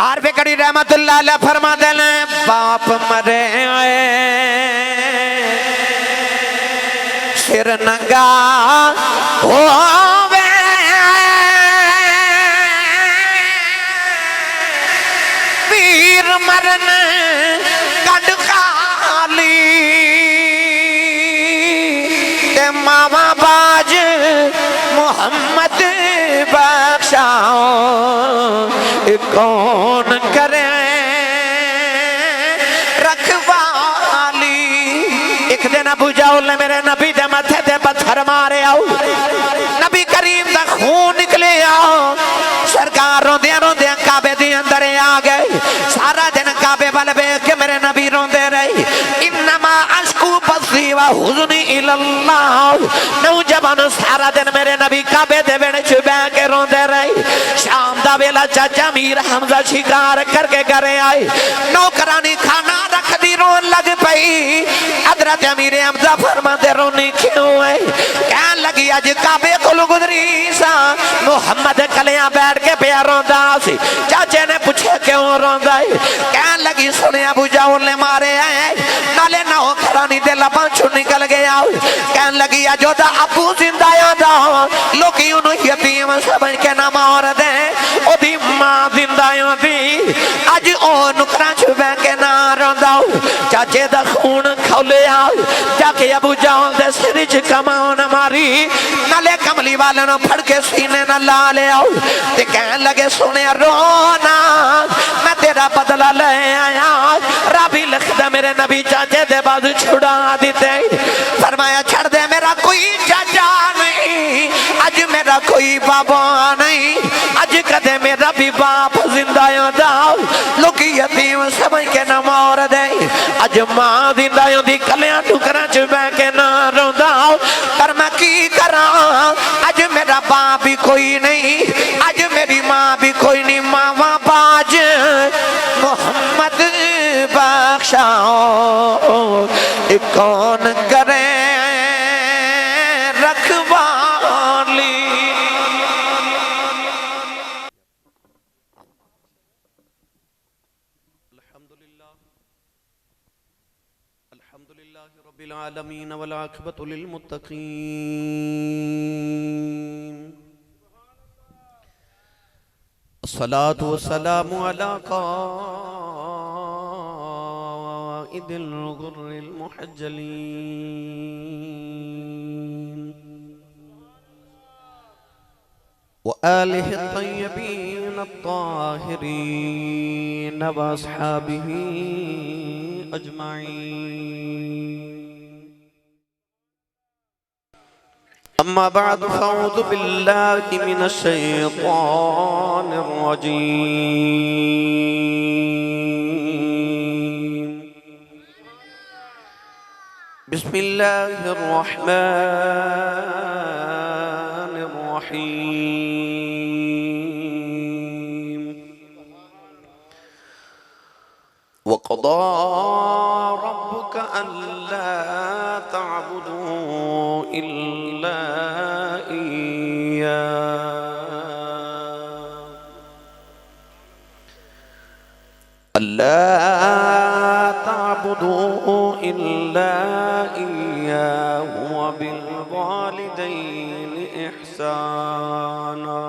عارف کڑی رحمت اللہ علیہ فرما دینے باپ مرے سر ننگا ہووے پیر مرن کڈ خالی تے ماما باج محمد بخشاؤ کون کرے رکھوالی ایک دن ابو جہل نے میرے نبی دے ماتھے دے پتھر مارے آؤ نبی کریم دا خون نکلے آؤ سرکار روندیاں روندیاں کعبے دی اندر آ گئے سارا دن کعبے والے بے کے میرے نبی روندے رہی انما اشکو بثی و حزنی الاللہ نوجوان سارا دن میرے نبی کعبے دے بیڑے چھبے کے روندے رہی شام دا بیلا چاچا میر حمزہ شکار کر کے گھرے آئے نوکرانی کھانا رکھ دی رون لگ پئی حضرت امیر حمزہ فرما دے رونی کیوں ہے کہن لگی آج کعبے کو گزری سا محمد کلیاں بیٹھ کے پیا روندا سی چاچے نے پوچھے کیوں روندا ہے کہن لگی سنے ابو جہل نے مارے آئے نالے نوکرانی دے لباں چھو نکل گیا کہن لگی آج دا ابو زندہ یادا لوکی انہوں یتیم سمجھ کے نہ مار دیں او دی ماں زندہ یادی آج او نکران چھوے کے نہ روندا چاچے دا خون کھولے آؤ جاکے ابو جہل دے سرچ کماؤ نہ ماری نالے کملی والے نہ پھڑ کے سینے نہ لالے آؤ تے کہن لگے سنے رونا میں تیرا بدلہ لے آیا رابی لکھ دے میرے نبی چاچے دے بعد چھڑا دیتے فرمایا چھڑ دے میرا کوئی چاچا نہیں آج میرا کوئی بابا نہیں آج کدے میرا بھی باپ زندہ یاداؤ لوکی یتیم سمجھ کے نہ مور دے آج ماں زندہ یادی کلیاں ٹکران چھوے کے نہ رونداؤ پر میں کی کراں آج میرا باپ بھی کوئی نہیں آج میری ماں بھی کوئی نہیں ماما باج محمد بخشاؤ کون کرے رکھوالی الحمدللہ رب العالمین والعاقبۃ للمتقین الصلاة والسلام على قائد الغر المحجلين وآله الطيبين الطاهرين وأصحابه أجمعين أما بعد فأعوذ بالله من الشيطان الرجيم بسم الله الرحمن الرحيم وقضى ربك ألا تعبدوا إلا إياه ألا تعبدوا إلا إياه وبالوالدين إحسانا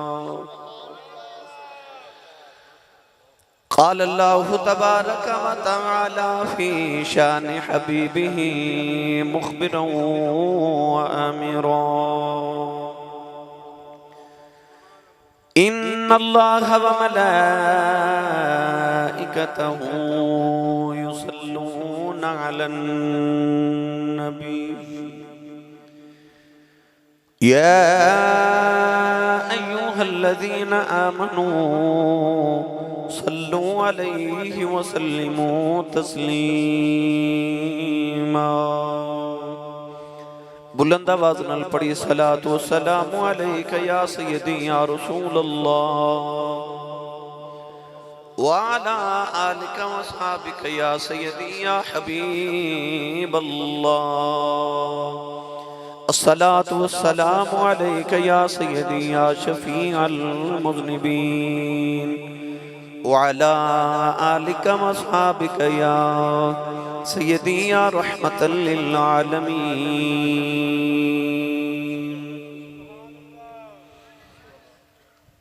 قال الله تبارك وتعالى في شان حبيبه مخبرا وآمرا إن الله وملائكته يصلون على النبي يا أيها الذين آمنوا صلوا عليه وسلموا تسلیما بلند آواز نال پڑھی صلاۃ و سلام علیک یا سیدی یا رسول اللہ وعلى آلك وصحابك يا سيدي يا حبيب الله الصلاة والسلام عليك يا سيدي يا شفيع المذنبين وعلى آلك وأصحابك يا سيدي يا رحمة للعالمين.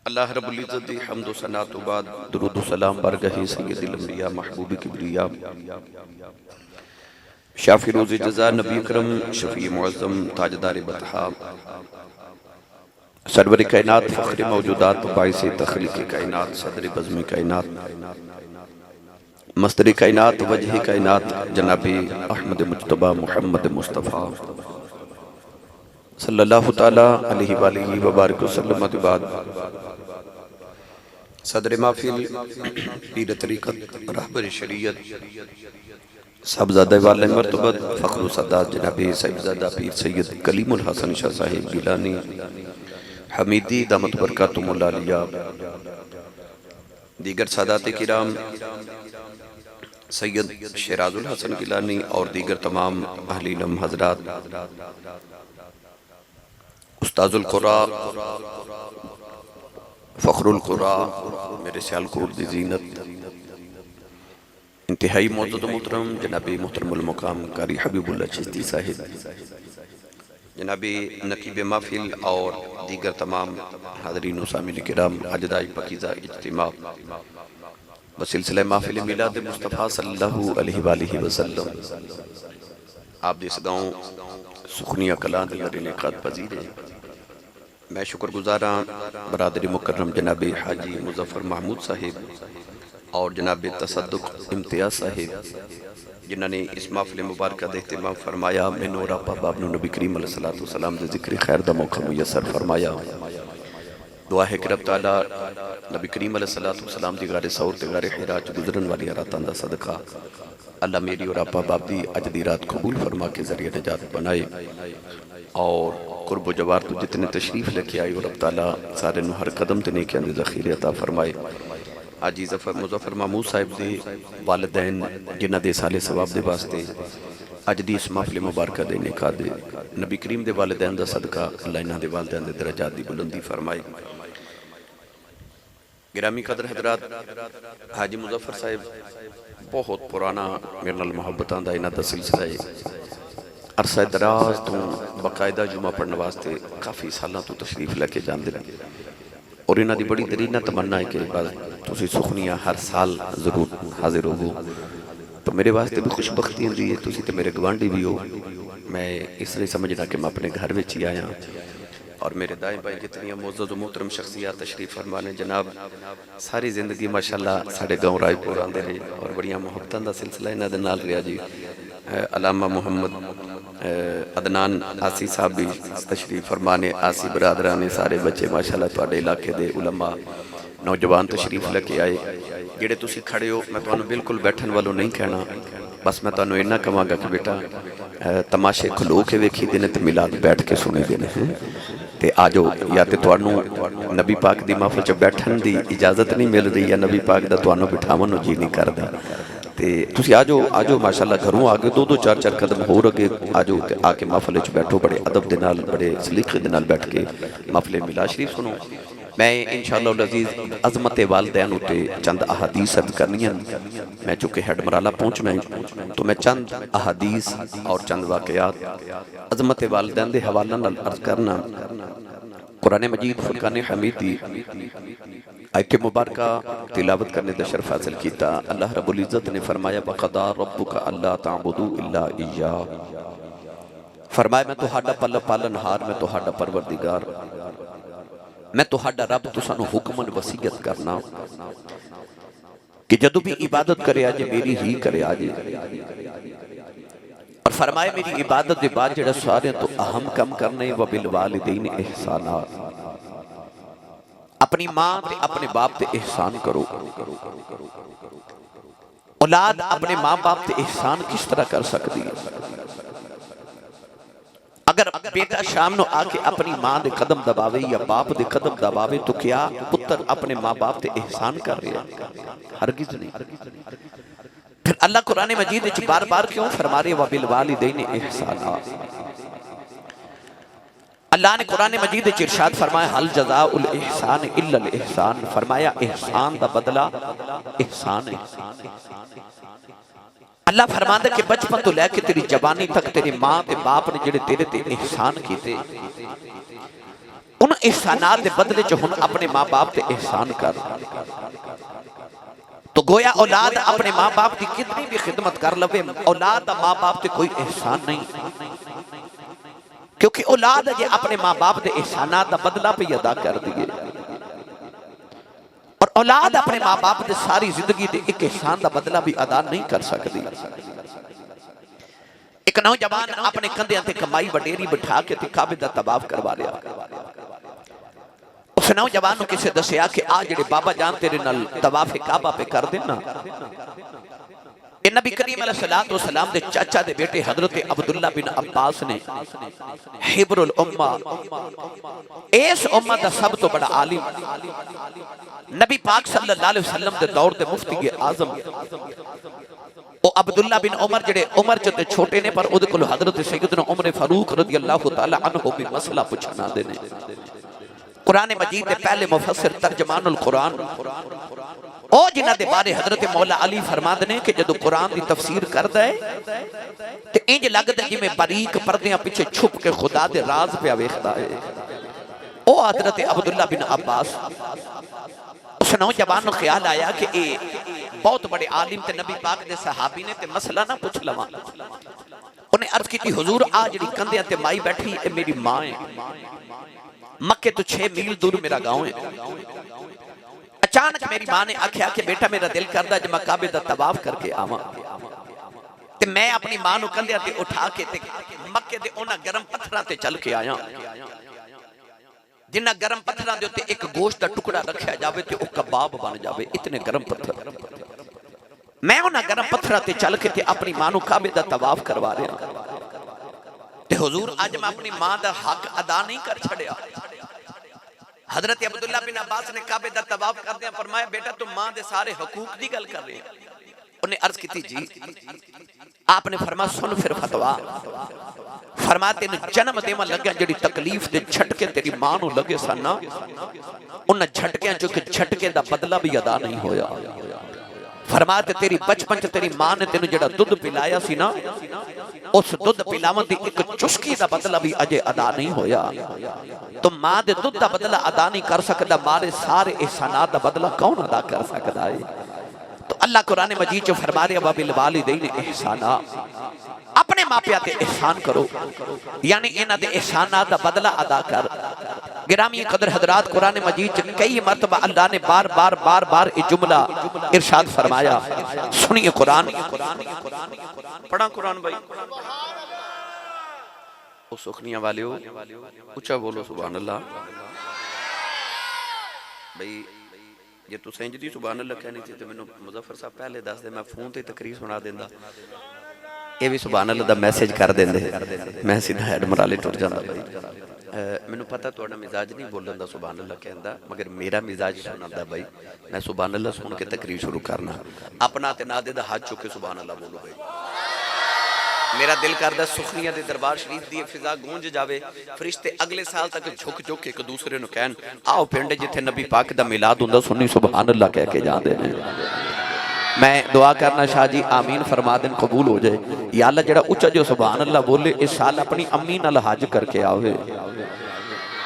اللہ رب العزت دی حمد و ثنا تو بعد درود و سلام برگاہ سید الانبیاء محبوب کبریا شافی روز جزا نبی اکرم شفیع معظم تاجدار بطحا سرور کائنات فخر موجودات باعث تخلیق کائنات صدر بزم کائنات مصدر کائنات وجہ کائنات جناب احمد مجتبی محمد مصطفیٰ صلی اللہ تعالیٰ علیہ وآلہ وبارک وسلم بعد صدر محفل پیر طریقت رہبر شریعت صاحبزادہ والے مرتبت فخر و سعادت جناب صاحبزادہ پیر سید کلیم الحسن شاہ صاحب گیلانی حمیدی دامت برکاتم اللہ علیہ دیگر سادات کرام سید شیراز الحسن گیلانی اور دیگر تمام اہل علم حضرات استاذ القرآن فخر القرآن میرے سیالکوٹ دی زینت انتہائی معزز و محترم جناب محترم المقام قاری حبیب اللہ چشتی صاحب جناب نقیب محفل اور دیگر تمام حاضرین و سامعین کرام اجزائے پاکیزہ اجتماع بسلسلہ محفل میلاد مصطفیٰ صلی اللہ علیہ وآلہ وسلم آپ دیس گاؤں سخنیہ کلان دیگر انعقاد پذیر ہیں. میں شکر گزاراں برادری مکرم جناب حاجی مظفر محمود صاحب اور جناب تصدق امتیاز صاحب جنہوں نے اس محفل مبارکہ دے اہتمام فرمایا. میں نورا باب نبی کریم علیہ السلام دے ذکر خیر دا موقع میسر فرمایا. دعا ہے کہ رب تعالیٰ نبی کریم علیہ السلام دی غار سور تے غار حراج گزرن والی راتاں دا صدقہ اللہ میری اور آپ باب دی اج دی رات قبول فرما کے ذریعہ نجات بنائے اور قرب و جوار تو جتنے تشریف لے کے آئی اور رب تعالیٰ سارے نو ہر قدم تے نیکیاں دی ذخیرے عطا فرمائے. آجی مظفر محمود صاحب دے والدین جنہ دے سالے ثواب دے واسطے اج دی اس محفل مبارکہ دے نکاح دے نبی کریم دے والدین دا صدقہ اللہ انہاں دے والدین دے درجات دی بلندی فرمائے. گرامی قدر حضرات حاجی مظفر صاحب بہت پرانا میرے نال محبتاں دا انہاں دا سلسلہ ہے. عرصہ دراز تو باقاعدہ جمعہ پڑھنے واسطے کافی سالاں تو تشریف لے کے جاندے رہے اور انہاں دی بڑی درینہ تمنا ہے کہ بعد تسی سخنیاں ہر سال ضرور حاضر ہوگو. تو میرے واسطے بھی خوش بختی ہوندی ہے تسی تے میرے گوانڈی بھی ہو. میں اس لیے سمجھنا کہ میں اپنے گھر وچ ہی آیا اور میرے دائیں بائیں جتنی معزز و محترم شخصیات تشریف فرمانے جناب ساری زندگی ماشاءاللہ ساڑھے گاؤں رائے پور آندے رہے اور بڑیاں محبتاں دا سلسلہ انہاں دے نال رہا جی. علامہ محمد عدنان آسی صاحب بھی تشریف فرمانے آسی برادرانے سارے بچے ماشاءاللہ توڑے علاقے دے علماء نوجوان تشریف لکے آئے. جڑے تسی کھڑے ہو میں تو بالکل بیٹھن والوں نہیں کہنا بس میں تو انہا کہاں گا کہ بیٹا تماشے کھلو کے ویکھی دینے تے ملاد بیٹھ کے سنے دینے ہیں تے آجو یا تے توانو نبی پاک دی محفل چ بیٹھن دی اجازت نہیں مل رہی یا نبی پاک دا توانو بٹھاونو جی نہیں کر دا تے تسی آجو ماشاءاللہ گھروں آگے دو چار قدم ہو رکے آجو تے آکے محفل چ بیٹھو بڑے ادب دے نال بڑے سلیقے دے نال بیٹھ کے محفل میلاد شریف سنو. میں انشاءاللہ العزیز عظمت والدین ہوتے چند احادیث عرض کرنی ہیں. میں چونکہ ہیڈ مرالہ پہنچنا ہے تو میں چند احادیث اور چند واقعات عظمت والدین دے حوالہ نال عرض کرنا. قرآن مجید فرقان حمید دی آیت مبارکہ تلاوت کرنے دا شرف حاصل کیتا. اللہ رب العزت نے فرمایا وَقَضَىٰ رَبُّكَ أَلَّا تَعْبُدُوا إِلَّا إِيَّاهُ. فرمایا میں تہاڈا پالن ہار میں تہاڈا پروردگار میں تہاڈا رب تسانو حکمن وصیت کرنا کہ جدو بھی عبادت کرے آجے میری ہی کرے آجے. اور فرمائے میری عبادت دے بعد جڑا سارے تو اہم کم کرنے وبالوالدین احسانا. اپنی ماں تے اپنے باپ تے احسان کرو. اولاد اپنے ماں باپ تے احسان کس طرح کر سکتی ہے؟ اگر بیٹا شام نو آکے اپنی ماں دے قدم دباوے یا باپ دے قدم دباوے تو کیا پتر اپنے ماں باپ تے احسان کر رہے ہیں؟ ہرگز نہیں. پھر اللہ قرآن مجید اچھ بار بار کیوں فرما رہے وَبِالْوَالِدَيْنِ احسانا. اللہ نے قرآن مجید وچ ارشاد فرمایا حل جزاء الاحسان الا الاحسان، فرمایا احسان دا بدلہ احسان ہے۔ اللہ فرماندا کہ بچپن تو لے کے تیری جوانی تک تیری ماں تے باپ نے جڑے تیرے تے احسان کیتے، ان احسانات دے بدلے چ ہن اپنے ماں باپ تے احسان کر۔ تو گویا اولاد اپنے ماں باپ کی کتنی بھی خدمت کر لوے، اولاد دا ماں باپ تے کوئی احسان نہیں، کیونکہ اولاد جے اپنے ماں باپ دے احسانات دا بدلہ پہ ادا کر دیے، اور اولاد اپنے ماں باپ دے ساری زندگی دے ایک احسان دا بدلہ بھی ادا نہیں کر سکتی۔ ایک نوجوان اپنے کندھیاں تے کمائی وڈیری بٹھا کے تے کعبے دا طواف کروا لیا۔ اس نوجوان نو کسے دسیا کہ آ جڑے بابا جان تیرے نال طواف کعبہ پہ کر دینا، اے نبی کریم علیہ السلام دے چاچا دے بیٹے حضرت عبداللہ بن عباس نے، حبر الامہ، اس امہ دا سب تو بڑا عالم، نبی پاک صلی اللہ علیہ وسلم دے دور دے مفتی اعظم، او عبداللہ بن عمر جڑے عمر چتے چھوٹے نے پر اودے کول حضرت سیدنا عمر فاروق رضی اللہ تعالی عنہ بھی مسئلہ پوچھنا دے نے۔ قرآن مجید دے پہلے مفسر ترجمان القرآن او جنہ دے بارے حضرت مولا علی فرما دنے کہ جدو قرآن دی تفسیر کر دے تے انج لگ دے جی میں باریک پردیاں پیچھے چھپ کے خدا دے راز پہ آویختا ہے۔ او حضرت عبداللہ بن عباس، اس نوجوان خیال آیا کہ اے بہت بڑے عالم تے نبی پاک دے صحابی نے تے مسئلہ نہ پوچھ لواں۔ انہیں عرض کی تھی حضور آ جڑی کندھیاں تے مائی بیٹھی اے میری ماں ہے، مکے تو 6 میل دور میرا گاؤں ہے۔ اچانک میری ماں نے آکھیا کہ بیٹا میرا دل کردہ جب میں کعبے دا طواف کر کے آواں، تے میں اپنی ماں نو کندھیاں تے اٹھا کے تے مکے دے انہاں گرم پتھراں تے چل کے آیا، جنہ گرم پتھراں دے تے ایک گوشت دا ٹکڑا رکھیا جاوے تے او کباب بن جاوے، اتنے گرم پتھر۔ میں انہاں گرم پتھراں تے چل کے تے اپنی ماں نو کعبے دا طواف کروا رہا تے حضور آج میں اپنی ماں دا حق ادا نہیں کر چھڑیا۔ حضرت عبداللہ بن عباس نے کعبے دا طواف کر دیا، فرمایا بیٹا تم ماں دے سارے حقوق دی گل کر رہے ہیں۔ انہیں عرض کی تھی جی، آپ نے فرمایا سن پھر فتوا، فرمایا تین جنم دیما لگیا جڑی تکلیف دے جھٹکے تیری ماں نو لگے سنا، انہاں جھٹکیاں جو کہ جھٹکے دا بدلہ بھی ادا نہیں ہویا۔ فرمایا تیری بچپن چ تیری ماں نے تینوں جڑا دودھ پلایا سی نا، اس دودھ پلاون دی ایک چسکی دا بدلہ بھی اجے ادا نہیں ہویا۔ تو ماں دے دودھ دا بدلہ ادا نہیں کر سکتا، مارے سارے احسانات دا بدلہ کون ادا کر سکتا ہے؟ تو اللہ قرآن مجید جو فرما رہے وَبِالْوَالِدَيْنِ احسانا، اپنے ماں پیاتے احسان کرو، یعنی انہاں دے احسانات دا بدلہ ادا کر۔ گرامی قدر حضرات، قرآن مجید کئی مرتبہ اللہ نے بار بار یہ جملہ ارشاد فرمایا۔ سنیے قرآن، پڑھا قرآن بھائی، او سخنیاں والے ہو اچھا بولو سبحان اللہ بھئی۔ یہ تو سینج دی سبحان اللہ کہنی تھی تو میں نے مظفر صاحب پہلے دس دے، میں فون تے تقریر سنا دیندہ، یہ بھی سبحان اللہ دا میسیج کر دیندے، میں سیدھا ہیڈ مرالے ٹوٹ جاندہ بھائی۔ میں نے پتا توڑا مزاج نہیں بولن دا سبحان اللہ کہندہ، مگر میرا مزاج سنن دا بھائی، میں سبحان اللہ سن کے تقریر شروع کرنا، اپنا تے نادے دا ہاتھ چکے سبحان اللہ بولو بھائی۔ میرا دل کردہ سخنیہ دے دربار شریف دی فضا گونج جاوے، فرشتے اگلے سال تک جھک جھک ایک دوسرے نو کہن آؤ پنڈے جتھے نبی پاک دا میلاد ہوندا سنی سبحان اللہ کہہ کے جان دے۔ میں دعا کرنا شاہ جی آمین فرما دیں، قبول ہو جائے۔ یا اللہ جڑا اچھا جو سبحان اللہ بولے اس سال اپنی امی نال حج کر کے آوے،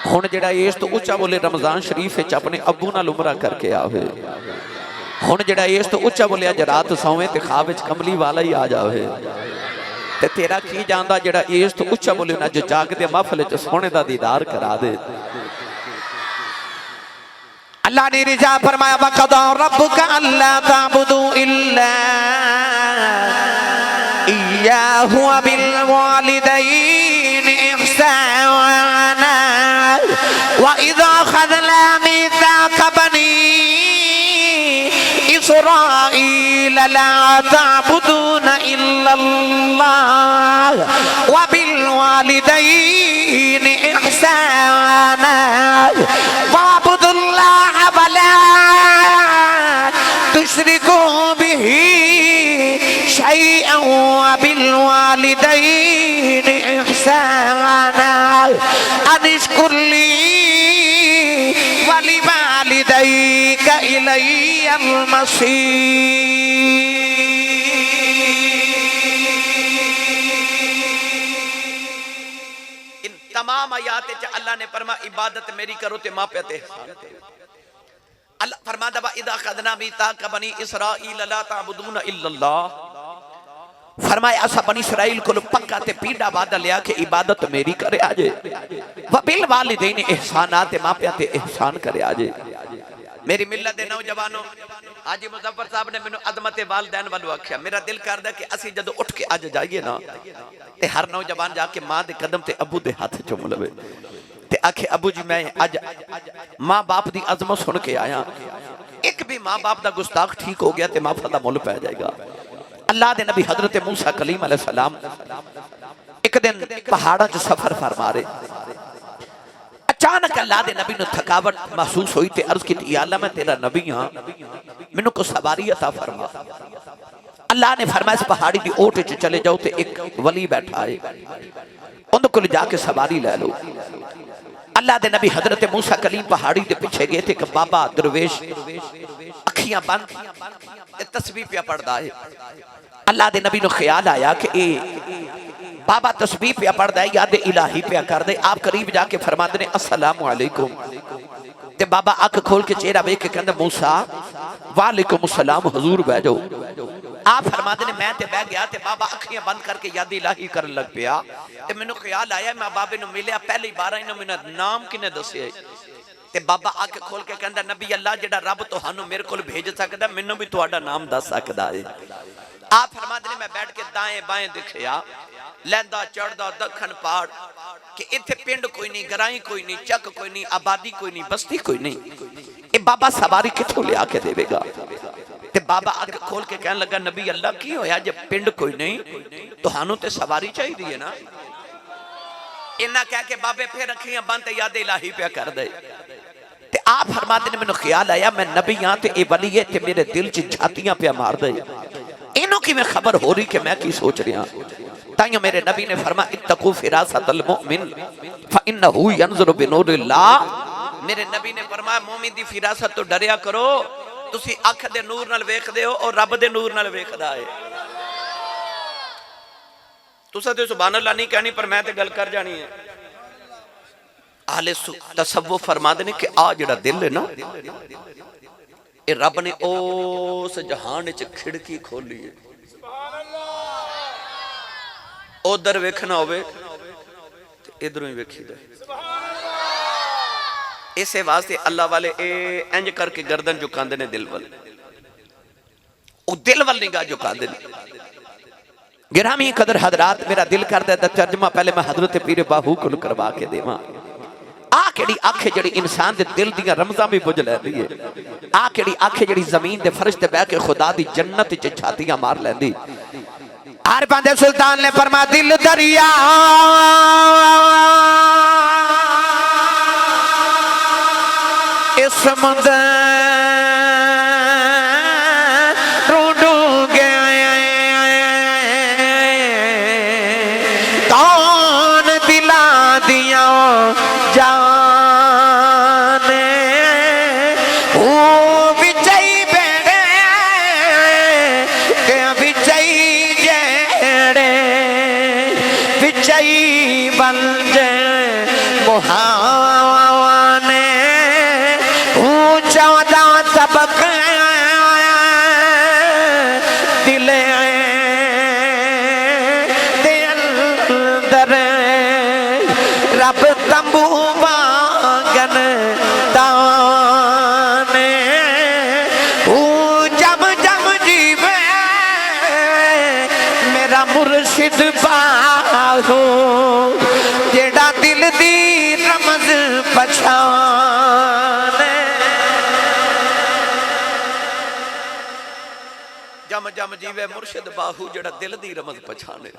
ہن جڑا اس تو اچھا بولے رمضان شریف وچ اپنے ابو نال عمرہ کر کے آوے، ہن جڑا اس تو اچھا بولے اج رات سویں تے خواب وچ کملی والا ہی آ جاوے، تے تیرا کی جاندا جڑا اس تو اچھا بولے نا جو جاگ دے محفل وچ سونے دا دیدار کرا دے۔ اللہ نے رضا فرمایا وَقَضَىٰ رَبُّكَ أَلَّا تَعْبُدُوا إِلَّا إِيَّاهُ وَبِالْوَالِدَيْنِ إِحْسَانًا وَإِذَا أَخَذْنَا مِيثَاقَ بَنِي إِسْرَائِيلَ لَا تَعْبُدُونَ إِلَّا اللَّهَ وَبِالْوَالِدَيْنِ إِحْسَانًا وَاعْبُدُوا اللَّهَ وَلَا تُشْرِكُوا بِهِ شَيْئًا وَبِالْوَالِدَيْنِ إِحْسَانًا أَنِ لی ولوالدیک الی المصیر۔ ان تمام آیات اللہ نے فرمایا عبادت میری کرو تے ماں پیتے اللہ فرماتا با اذا اخذنا میثاق بنی اسرائیل لا تعبدون الا اللہ، فرمایا اسا بنی اسرائیل کو پکا تے پیڑا وعدہ لیا کہ عبادت میری کرے آجے، وبالوالدین احسانات ماں پیتے احسان کرے آجے۔ میری ملت نوجوانوں، حاجی مظفر صاحب نے مینوں عظمت والدین والو آکھیا، میرا دل کردا کہ اسی جدو اٹھ کے اج جائیے نا تے ہر نوجوان جا کے ماں دے قدم تے ابو دے ہاتھ چوم لوے تے آکھے ابو جی میں اج ماں باپ دی عظمت سن کے آیا، ایک بھی ماں باپ دا گستاخ ٹھیک ہو گیا تے معافی دا مول پہ جائے گا۔ اللہ دے نبی حضرت موسیٰ کلیم علیہ السلام ایک دن پہاڑاں جو سفر فرما رہے، اچانک اللہ دے نبی نے تھکاوٹ محسوس ہوئی تے عرض کی تھی یا اللہ میں تیرا نبی ہاں، منوں کو سواری عطا فرما۔ اللہ نے فرمایا اس پہاڑی دی اوٹ وچ چلے جاؤ تے ایک ولی بیٹھا ہے، ان کو لے جا کے سواری لے لو۔ اللہ دے نبی حضرت موسیٰ کلیم پہاڑی دے پیچھے گئے تھے کہ بابا درویش اکھیاں بند تسبیح پہ پڑھدا ہے۔ اللہ دے نبی نے خیال آیا کہ اے بابا تسبیح پہ پڑھدا ہے، یاد الہی پہ کر دے۔ آپ قریب جا کے فرما دے السلام علیکم تے بابا اکھ کھول کے چہرہ ویکھ کے کہندا موسیٰ وعلیکم السلام حضور بیٹھ جاؤ۔ آپ فرما دے میں تے بیٹھ گیا تے بابا اکھیاں بند کر کے یاد الہی کرن لگ پیا تے مینوں خیال آیا میں بابے نوں ملیا، پہلی بار انہوں نے نام کنے دسیا تے بابا اکھ کھول کے کہندا نبی اللہ جڑا رب تہانوں میرے کول بھیج سکدا مینوں بھی تہاڈا نام دس سکدا ہے۔ آپ فرما دے میں بیٹھ کے دائیں بائیں دکھیا، لیندا چڑھدا دکھن پاڑ کہ اتھے پنڈ کوئی نہیں، گرائیں کوئی نہیں، چک کوئی نہیں، آبادی کوئی نہیں، بستی کوئی نہیں، اے بابا سواری کتھوں لے آ کے دے گا؟ تے بابا آگے کھول کے کہنے لگا نبی اللہ کی ہویا جب پنڈ کوئی نہیں تو ہانوں تے سواری چاہی دیئے نا۔ انہاں کہہ کے بابے پھر رکھیاں بانتے یاد الہی پہ کر دے تے آپ فرماتے نے میں نے خیال آیا میں نبی یہاں تے اے ولی ہے تے میرے دل چ جھاتیاں پہ مار دے، انہوں کی میں خبر ہو رہی کہ میں کی سوچ رہا تائیوں میرے نبی نے فرمایا اتقو فراست المؤمن فإنہو ینظر بنور اللہ۔ میرے نبی نے فرمایا مومن دی فراست تو ڈریا کرو، تسی اکھ دے نور نال ویکھ دے ہو اور رب دے نور نال ویکھ دا ہے۔ تسا تے سبحان اللہ نہیں کہنی پر میں تے گل کر جانی ہے۔ اہل تصوف فرما دے کہ آ جڑا دل ہے نا اے رب نے اس جہان وچ کھڑکی کھولی ہے، ادھر ویکھنا ہوئے تے ادھروں ہی ویکھی دے۔ اسے واسطے اللہ والے انج کر کے گردن جھکاندے نے دل وال، او دل وال نگاہ جھکاندے نے۔ گرامی قدر حضرات میرا دل کرتا ہے ترجمہ پہلے میں حضرت پیر باہو کو کروا کے دیواں۔ کیڑی آنکھیں جڑی انسان دے دل دیاں رمضاں بھی بجھ لیندی ہے، کیڑی آنکھیں جڑی زمین دے فرش تے بیٹھ کے خدا دی جنت وچ چھاتیاں مار لیندی۔ عارفاں دے سلطان نے فرمایا دل دریا اس سمندر ڈوب گیا، کون دلا دیا جانے وہ بچائی بیڑے کہ بچائی جیڑے بچائی بن جے مہانے چودہ طبق دل اندر رب تمبو وانگن تانے جم جم جیوے میرا مرشد باہو جیڑا دل دی رمز پچھانے۔ جم جم جیوے مرشد باہو جڑا دل دی رمز پچھانے۔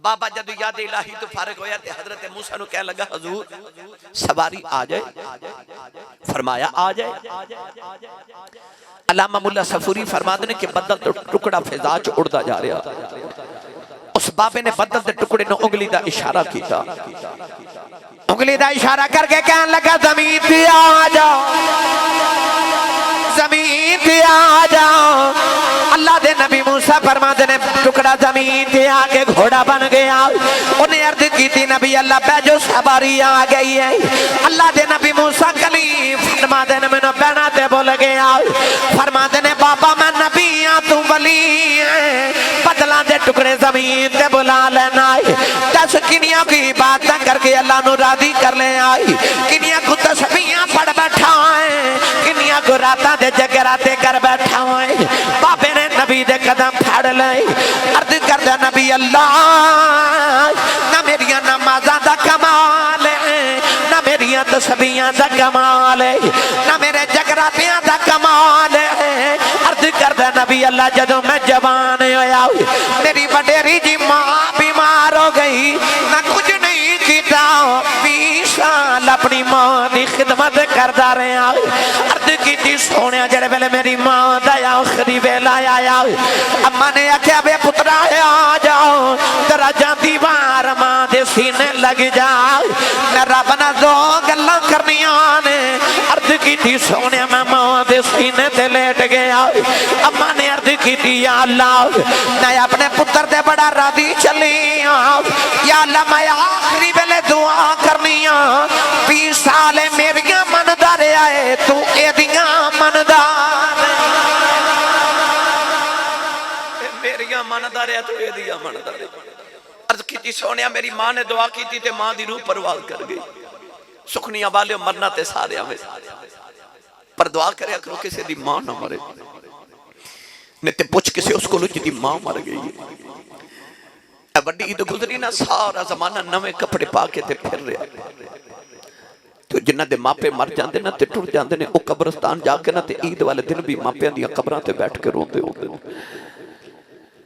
بابا جدو یاد الہی تو فارغ ہویا تے حضرت موسیٰ نو کہنے لگا حضور سواری آ جائے، فرمایا آ جائے۔ علامہ مولا صفوری فرما دے کہ بدل تو ٹکڑا فضا چ اڑدا جا رہا، اس بابے نے بدل دے ٹکڑے نو انگلی دا اشارہ کیتا، انگلی دا اشارہ کر کے کہنے لگا زمین پہ آ جاؤ، زمین پہ آ جاؤ۔ اللہ دے نبی موسیٰ فرماتے نے ٹکڑا زمین پہ آ کے گھوڑا بن گیا۔ انہیں عرض کی تھی نبی اللہ پہ جو سواری آ گئی ہے۔ اللہ دے نبی موسیٰ کلیم فرماتے نے میں بہنا تے بول گیا، فرماتے نے بابا میں نبی ہاں تو ولی ہے، بدلا دے ٹکڑے زمین تے بلا لینا ہے۔ 10 کنیاں کی بات کر کے اللہ نو راضی کر لے آئی، کنیاں کو تسبیحاں پڑھ بیٹھا ہے، کنیاں کو راتاں دے جگراتے کر بیٹھا ہے۔ بابے نے نبی دے قدم پھاڑ لے، عرض کر دے نبی اللہ نہ میریاں نمازاں دا کمال ہے، نہ میریاں تسبیحاں دا کمال ہے، نہ میرے جگراتیاں دا کمال ہے۔ عرض کر دے نبی اللہ جدوں میں جوان ہویا میری وڈیری جی ماں بیمار ہو گئی، نہ کچھ نہیں کیتا، 20 سال اپنی ماں دی خدمت کردا رہا۔ عرض کیتی سونے جڑے ویلے میری ماں دا آخری ویلا آیا، اما نے آکھیا بے پترا آ جاؤ ذرا جا دیوار ماں دے سینے لگ جا، میں رب نہ دو گلاں کرنیاں نے۔ عرض کیتی سونے میں ماں دے سینے تے لیٹ گیا، اما نے عرض کیتی یا اللہ میں اپنے پتر دے بڑا راضی چلی ہاں، یا اللہ میں آخری ویلے دعا کرنیاں، 20 سال میریاں مندہ رہا ہے تو ایدیاں مندہ میریاں مندہ رہا تو ایدیاں مندہ رہا۔ عرض کی سونیا میری ماں نے دعا کی تھی تے ماں دی روح پرواز کر گئی، سکھنیاں والے مرنا تے سارے ہمیں، پر دعا کریا کرو کسی دی ماں نہ مرے، نے تے پوچھ کسی اس کو لو جی دی ماں مر گئی ہے۔ بڑی عید گزری نہ سارا زمانہ نوے کپڑے پا کے تے پھر رہا، تو جنہ دے ماپے مر جاندے نا تے ٹر جاندے نے، او قبرستان جا کے نا تے عید والے دن بھی ماپیاں دیا قبران تے بیٹھ کے روندے ہوندے۔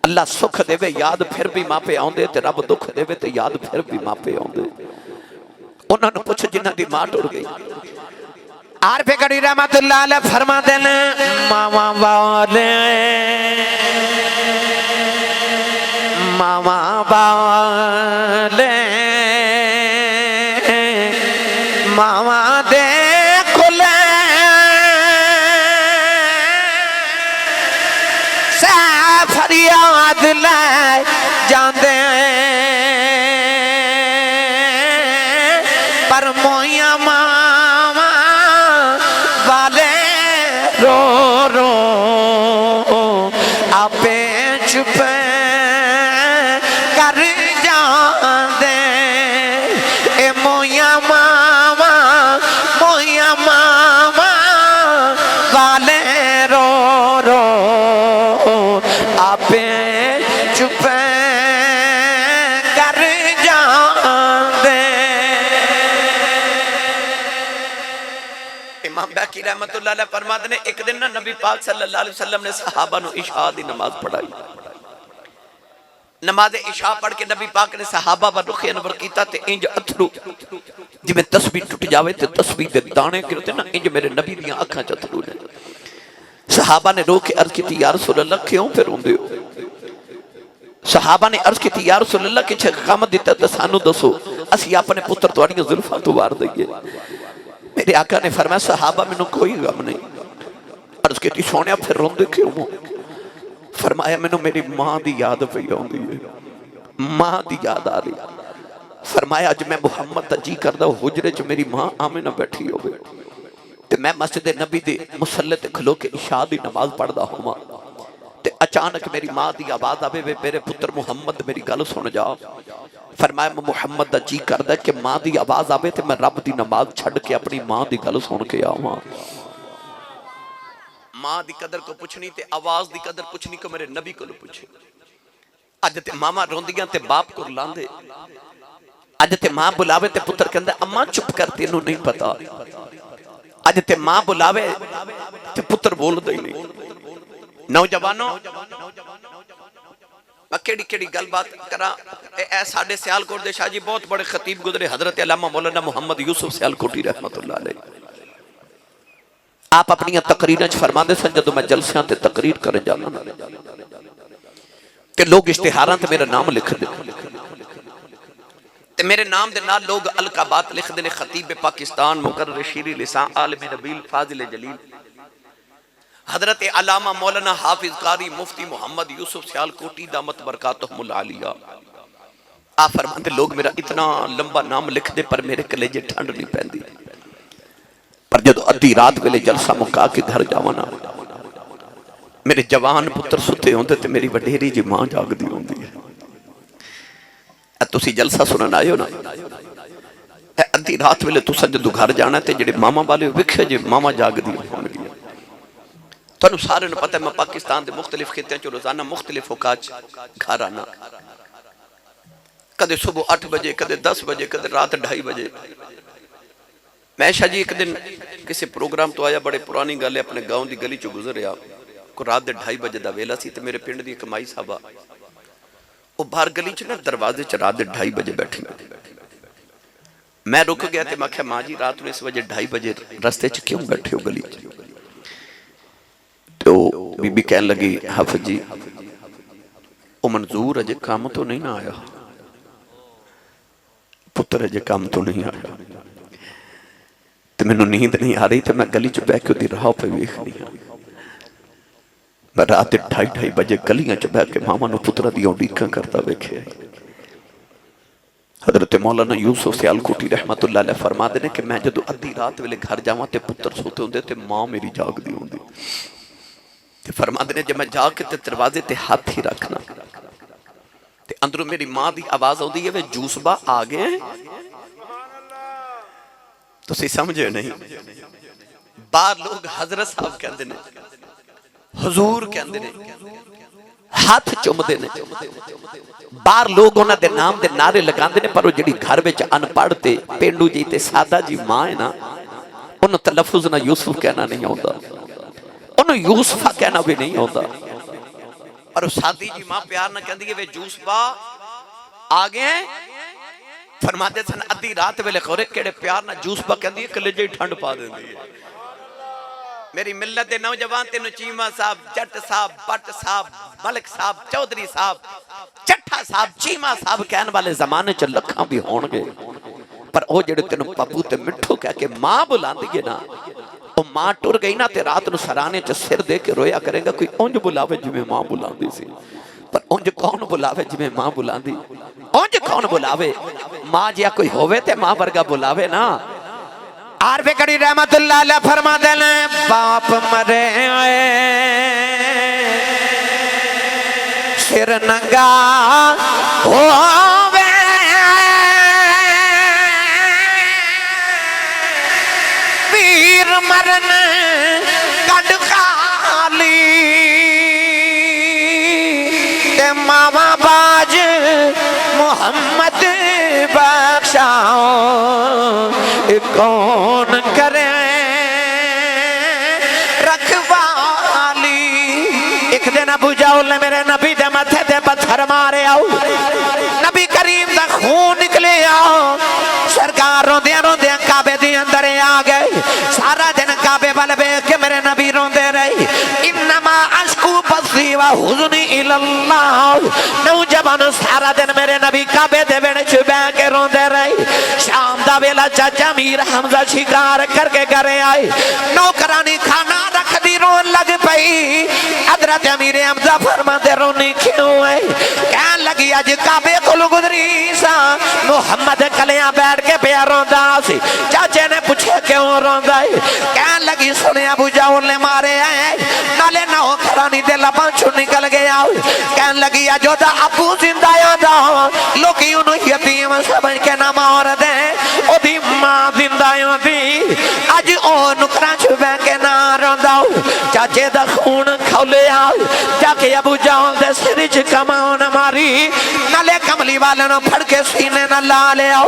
اللہ سکھ دے وے یاد پھر بھی ماپے آندے تے رب دکھ دے وے تے یاد پھر بھی ماپے آندے۔ انہوں نے پوچھ جنہ دی ماں ٹر گئی۔ عارف گڑھی رحمت اللہ علیہ فرما دینے ماما والے ماما والے ماما دے کھلے سے فریاد لے جاندے پر مویاں ماما والے رو رو آپے چھپے کر جاندے، اے مویاں ماما والے رو رو آپے چھپے کر جاندے۔ امام بیقی رحمت اللہ علیہ فرماتے ہیں ایک دن نبی پاک صلی اللہ علیہ وسلم نے صحابہ نو عشاء دی نماز پڑھائی، نماز عشاء پڑھ کے نبی پاک نے صحابہ پر رخ انور کیتا تے انج اتھرو جی میں تسبیح ٹوٹ جاوے تے تسبیح دے دانے کرتے نا انج میرے نبی دیاں اکھاں چ اتھرو نے۔ صحابہ نے رو کے عرض کی تھی یا رسول اللہ کیوں پھر روندے ہو؟ صحابہ نے عرض کی تھی یا رسول اللہ کہ چھے غامت دیتا تے سانو دسو اسی اپنے پتر توڑیاں ظلفاں تو وار دئیے۔ میرے آقا نے فرمایا صحابہ میں نو کوئی غم نہیں۔ عرض کی تھی سونیا پھر روندے کیوں ہو؟ فرمایا میں نو میری ماں دی یاد پہ آن دی ہے، ماں دی یاد آ رہی۔ فرمایا اج میں محمد تجی کردہ حجرے چ میری ماں آمنہ بیٹھی ہوئے تے میں مسجد نبی دے مسلح تے کھلو کے عشاء دی نماز پڑھ دا ہوں تے اچانک میری ماں دی آواز آوے وے میرے پتر محمد میری گل سن جا۔ فرمایا میں محمد تجی کردہ کہ ماں دی آواز آوے تے میں رب دی نماز چھڑ کے اپنی ماں دی گل سن کے آواں۔ ماں دی قدر کو پوچھنی تے آواز دی قدر پوچھنی کو میرے نبی کو لو پوچھے۔ اج تے ماما روندیاں تے باپ کو لاندے، اج تے ماں بلاوے تے پتر کہندے اماں چپ کر تینوں نہیں پتا، اج تے ماں بلاوے تے پتر بول دے نہیں۔ نوجوانوں میں کیڑی کیڑی گل بات کرا، اے ساڑھے سیالکوٹ دے شاہ جی بہت بڑے خطیب گزرے حضرت علامہ مولانا محمد یوسف سیالکوٹی رحمت اللہ علیہ۔ آپ اپنی تقریریں فرما دے سن جدو میں جلسیاں تے تقریر کریں جانا کہ لوگ اشتہاراں تے میرا نام لکھ دے تے میرے نام دے نال لوگ القابات لکھ دے نے خطیب پاکستان مقرر شیری لسان عالم نبیل فاضل جلیل حضرت علامہ مولانا حافظ قاری مفتی محمد یوسف سیالکوٹی دامت برکاتہم العالیہ آپ فرماتے لوگ میرا اتنا لمبا نام لکھ دے پر میرے کلیجے ٹھنڈ نہیں پہندی پر جدو ادھی رات ویلے جلسہ مکا کے گھر جاوانا میرے جوان پتر ستے ہوندے تے میری وڈیری جی ماں جاگ دی ہوندی ہے تسی جلسہ سنن آئے ہو نا ادھی رات ویلے تسا جدو گھر جانا تے جڑے ماما والے وکھے جے ماما جاگ دی ہوندی ہے تو سارے نے پتہ ہے میں پاکستان دے مختلف خطے چو روزانہ مختلف اوقات گھر آنا کدے صبح 8 بجے کدے 10 بجے کدے رات 2:30 بجے میں شاہ جی ایک دن کسی پروگرام تو آیا بڑے پرانی گالے اپنے گاؤں دی گلی چو گزر رہا کو رات 2:30 بجے دا ویلا سی تے میرے پنڈ دی کمائی صاحبہ وہ باہر گلی چ نا دروازے چ رات 2:30 بجے بیٹھی میں رک گیا تے میں کہا ماں جی رات میں اس وجہ 2:30 بجے رستے چ کیوں بیٹھے ہو گلی چ تو بی بی کہنے لگی حافظ جی وہ منظور اجے کام تو نہیں نہ آیا پتر اجے کام تو نہیں آیا تو میں نے نیند نہیں آ رہی تو میں گلی چ بیٹھ کے دی راہ پہ ویکھ نہیں میں رات 2:30 بجے گلیاں چ بیٹھ کے ماما نو پتر دی اڈیکاں کرتا ویکھے حضرت مولانا یوسف سیالکوٹی رحمت اللہ علیہ فرما دینے کہ میں جدو ادھی رات ویلے گھر جاواں تے پتر سوتے ہوندے تے ماں میری جاگ دی ہوندی تے فرما دینے جب میں جا کے تے دروازے تے ہاتھ ہی رکھنا تے اندروں میری ماں دی آواز ہوندی ہے وہ جوس با آ گئے ہیں تو سی سمجھے نہیں بار لوگ حضرت صاحب کہندے نے حضور کہندے نے ہاتھ چوم دے نے بار لوگ انہاں دے نام دے نعرے لگاندے نے پر وہ جڑی گھر وچ ان پڑھ تے پینڈو جی تے سادہ جی ماں ہے نا انہوں تلفظ نہ یوسف کہنا نہیں ہوتا انہوں یوسفہ کہنا بھی نہیں ہوتا اور سادی جی ماں پیار نہ کہندی ہے وہ جوس با آگے ہیں فرماتے سن ادھی رات ویلے خورے کیڑے پیار نہ جوس با کہندی ہے کلیجے ٹھنڈ پا دیندی ہے میری ملت دے نوجوان تینو چیمہ صاحب جٹ صاحب بٹ صاحب ملک صاحب چودری صاحب چٹھا صاحب چیمہ صاحب کہنے والے زمانے چ لکھاں بھی ہون گے پر او جڑے تینو پپو تے مٹھو کہہ کے ماں بلاندی ہے نا وہ ماں ٹر گئی نا تے رات نو سرانے چ سر دے کے رویا کرے گا کوئی اونج بلاوے جویں ماں بلاندی سی پر اونج کون بلاوے جویں ماں بلاندی اونج کون بلاوے ماں جیا کوئی ہووے تے ماں ورگا بلاوے نا عارف کڑی رحمت اللہ علیہ فرما دینے باپ مرے سر ننگا ہووے پیر مرن کڈ خالی تے ماما باج محمد بخشاؤ کون کرے رکھوالی ایک دن ابو جہل نے میرے نبی دے ماتھے تے پتھر مارے آؤ نبی کریم دا خون نکلے آؤ سرکار روندیاں روندیاں کعبے دی اندر آ گئے سارا دن کعبے والے بیٹھ کے میرے نبی روندے رہے انما اشکو بثی و حزنی اللہ نوجوان سارا دن میرے نبی کعبے دے وچ بیٹھ کے روندے رہے شام دا ویلا چاچا میر حمزہ شکار کر کے گھرے آئے نوکرانی کھانا رکھ دی رون لگ پئی حضرت امیر حمزہ فرماندے رونی کیوں ہے کہن لگی اج کعبے کول گزری سا محمد کلیاں بیٹھ کے پیا روندا سی چاچے نے پوچھے کیوں روندا ہے کہن لگی سنے ابو جہل نے مارے ہیں نالے نوکرانی دے لباں چوں نکل گیا کہن لگی اجو دا ابو زندہ دا لوکی انہوں یتیم سمجھ کے نہ مار دے او دی ماں زندہ دی اج او نکراں چ بیٹھ کے نہ روندا چاچے دا خون کھولے آ جا کے ابو جہل دے سر وچ کمان ماری نالے کملی والے نو پھڑ کے سینے نہ لا لے آؤ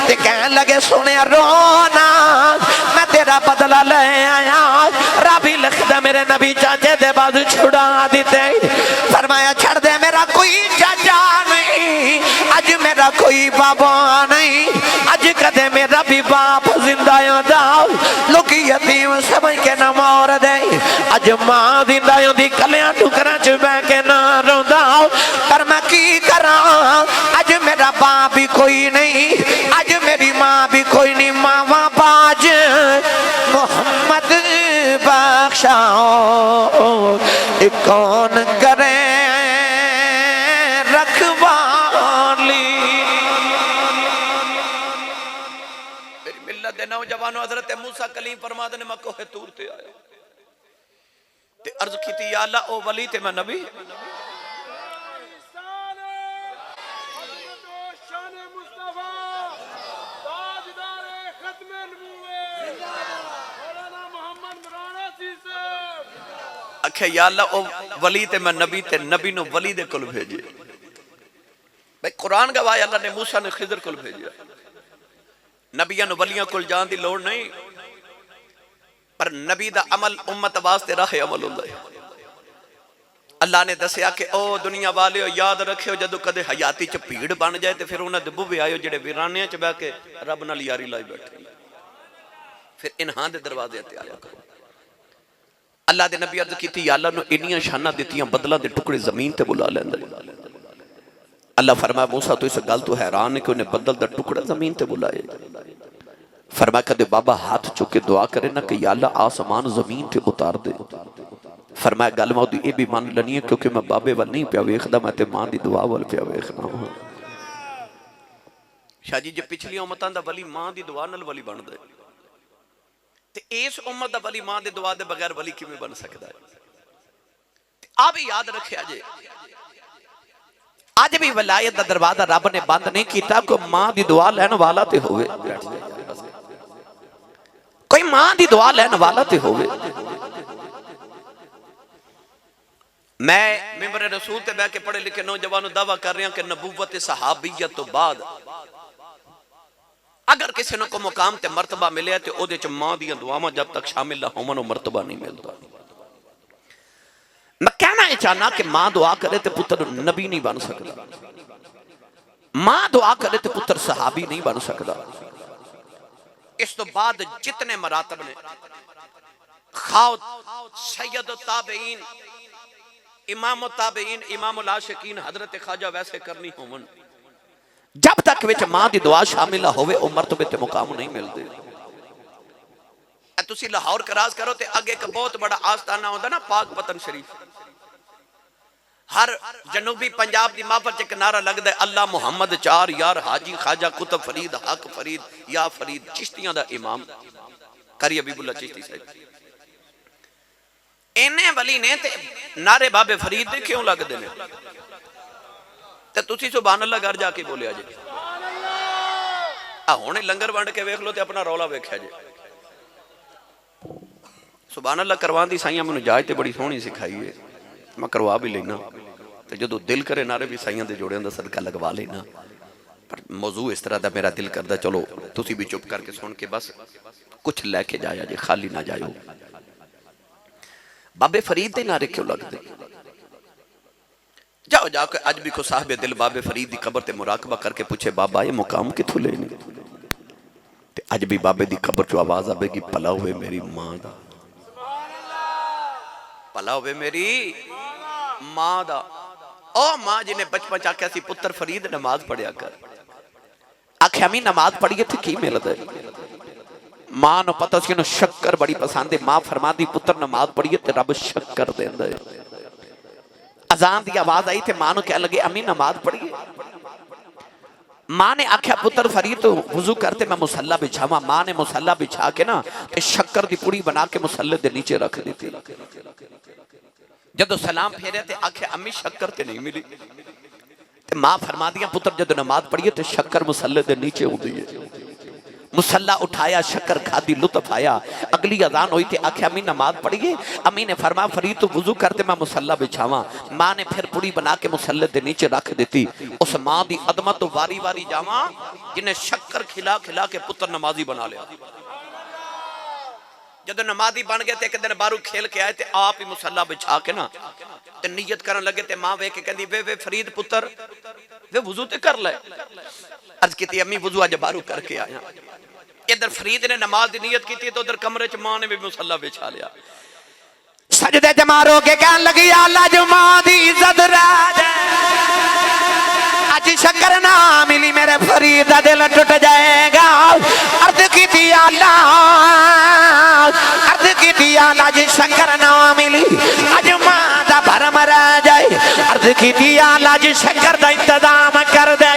تے کہن لگے سنے رونا میں تیرا بدلہ لے آیا رابی لکھ دے میرے نبی چاچے دے بازو چھڑا دیتے فرمایا چھڑ دے میرا کوئی چاچا نہیں اج میرا کوئی بابا نہیں اج کدے میرا بھی باپ زندہ دا لوکی یتیم سمجھ کے نہ مار دے اج ماں زندہ دی کلیاں ٹکراں چ بیٹھ کے نہ روندا پر میں کی کراں اج میرا باپ بھی کوئی نہیں، آج میری ماں بھی کوئی نہیں، ماما باج محمد بخشا کون کرے رکھوالی۔ میری ملت دے نوجوانوں، حضرت موسیٰ کلیم فرما دے نے میں کوہ طور تے آیا تے عرض کی تھی یا اللہ او ولی تے میں نبی، اکھے یا اللہ او ولی تے میں نبی تے نبی نو ولی دے کل بھیجے۔ بھئی قرآن گواہ اللہ نے موسیٰ نے خضر کل بھیجے، نبیاں نو ولیاں کل جان دی لوڑ نہیں، پر نبی دا عمل امت واسطے راہ عمل ہوندہ ہے۔ اللہ نے دسیا کہ او دنیا والے یاد رکھے جدو کدے حیاتی چ بھیڑ بن جائے تے پھر انہاں دے بوے آئے جڑے ویرانے چ بیٹھ کے رب نال یاری لائی بیٹھے، پھر انہاں دے دروازے تے آیا کرو۔ اللہ دے نبی عرض کیتی یا اللہ نو انیاں شانہ دیتیاں بدلاں دے ٹکڑے زمین تے بلا لیندے۔ اللہ فرمایا موسیٰ تو اس گل تو حیران ہے کہ انہیں بدل دا ٹکڑا زمین تے بلائے۔ فرمایا کدے بابا ہاتھ چکے دعا کرے نا کہ یا اللہ آسمان زمین تے اتار دے۔ فرمایا گل موضوع اے بھی مان لنی ہے کیونکہ میں بابے وال نہیں پیا ویکھدا، میں تے ماں دی دعا وال پیا ویکھنا ہوں۔ شاہ جی پچھلی امتاں دا ولی ماں دی دعا نال ولی بن دے تے اس امت دا ولی ماں دے دعا دے بغیر ولی کیویں بن سکدا ہے؟ آپ یاد رکھیا جے آج بھی ولایت دا دروازہ رب نے بند نہیں کیتا، کوئی ماں دی دعا لین والا تے ہوئے، کوئی ماں دی دعا لین والا تے ہوئے۔ میں ممبر رسول تے بیٹھ کے پڑھے لکھے نوجوانوں دعویٰ کر رہے ہیں کہ نبوت صحابیت تو بعد اگر کسی نے کو مقام تے مرتبہ ملے ہے تو او دے چ ماں دیاں دعاواں جب تک شامل نہ ہون مرتبہ نہیں ملتا۔ میں کہنا ہے چاہنا کہ ماں دعا کرے تے پتر نبی نہیں بن سکتا، ماں دعا کرے تے پتر صحابی نہیں بن سکتا۔ اس تو بعد جتنے مراتب نے خاؤد سید التابعین، امام التابعین، امام العاشقین، حضرت خواجہ ویسے کرنی ہون، جب تک وچ ماں دی دعا شامل ہوئے او مرتبے تے مقام نہیں ملتے۔ تسی لاہور کراز کرو تے اگے ایک بہت بڑا آستانہ ہوندہ نا پاک پتن شریف، ہر جنوبی پنجاب دی محفل چ نعرہ لگ دے اللہ محمد چار یار حاجی خواجہ قطب فرید حق فرید یا فرید، چشتیاں دا امام قاری حبیب اللہ چشتی صاحب۔ اینے ولی نے تے نعرے بابے فرید دے کیوں لگ دے نے؟ تے تسی سبحان اللہ گھر جا کے بولیا جے، ہونے لنگر بانڈ کے ویکھ لو تے اپنا رولا ویکھیا جے۔ سبحان اللہ کروان دی سائیاں میں جاج تے بڑی سونی سکھائی ہے، میں کروا بھی لینا تے جدو دل کرے نعرے بھی سائیاں دے جوڑے اندر صدقہ لگوا لینا، پر موضوع اس طرح دا میرا دل کردہ چلو تسی بھی چپ کر کے سن کے بس کچھ لے کے جایا جے، خالی نہ جائیو۔ بابے فرید دے نعرے کیوں لگ دے؟ جاؤ جاؤ کہ آج بھی کو صاحب دل بابے فرید دی قبر تے مراقبہ کر کے پوچھے بابا یہ مقام کتھو لے نہیں؟ تے آج بھی بابے دی قبر چو آواز آبے گی پلا ہوئے میری ماں دا، پلا ہوئے میری ماں دا۔ او ماں جنہیں بچپن چاہ کیسی پتر فرید نماز پڑھیا کر، آنکھیں ہمیں نماز پڑھیے تھے کی ملد ہے؟ ماں نو پتہ اس کے نو شکر بڑی پسند ہے، ماں فرما دی پتر نماز پڑھیے تے رب شکر دے اندے۔ اذان دی آواز آئی تھے ماں نو کہہ لگے امی نماز پڑھیے، ماں نے آکھیا پتر فرید تو وضو کرتے میں مسلح بچھاواں، ماں نے مسلح بچھا کے نا شکر دی پوڑی بنا کے مسلح دے نیچے رکھ دیتی۔ جدو سلام پھیرے تے آکھیا امی شکر تے نہیں ملی، تے ماں فرما دیا پتر جدو نماز پڑھیے تے شکر مسلح دے نیچے ہوں دیئے۔ مسلح اٹھایا، شکر کھادی، لطف آیا، اگلی اذان ہوئی تھی آکھے امی نماز پڑھیے، امی نے فرما فرید تو وضو کرتے میں مسلح بچھاواں، ماں نے پھر پوڑی بنا کے مسلح دے نیچے رکھ دیتی۔ اس ماں دی عظمت تو واری واری جاواں جنہیں شکر کھلا کھلا کے پتر نمازی بنا لیا۔ جدو نمازی بن گئے تھے ایک دن بارو کھیل کے آئے تھے، آپ ہی مسلح بچھا کے نا تے نیت کرن لگے تھے، ماں وے کے کہندی وے فرید پتر وے وضو تے کر لے۔ عرض کی تھی امی وضو آج بارو کر کے آیا۔ ادھر فرید نے نماز دی نیت کی تھی تو ادھر کمرے چ ماں نے بھی مسلح بچھا لیا۔ سجدے جمارو کے کہن لگی اللہ جو ماں دی عزت رہ جائے، اج شکر نہ ملی میرے فرید دا دل ٹوٹ جائے گا عرض کی تھی آلہ جی شکر نہ ملی اج ماں دا بھرم رہ جائے عرض کی تھی آلہ جی شکر دا انتظام کر دے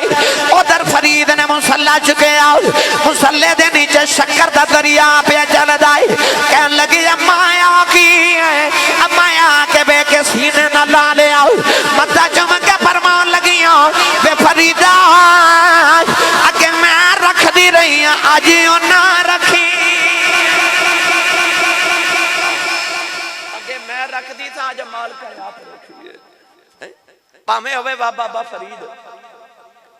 ادھر فرید نے مسلح چکے آؤ مسلح دے نیچے شکر دا دریا پہ چل جائے کہنے لگی اماں کی اماں کے بے کے سینے نہ لا لے آؤ مدہ چم کے فرمان لگی بے فریدہ اگے میں رکھ دی رہی ہوں آج نہ رکھی اگے میں رکھ دی تھا آج مال کا آپ رکھیے پامے ہوئے بابا فرید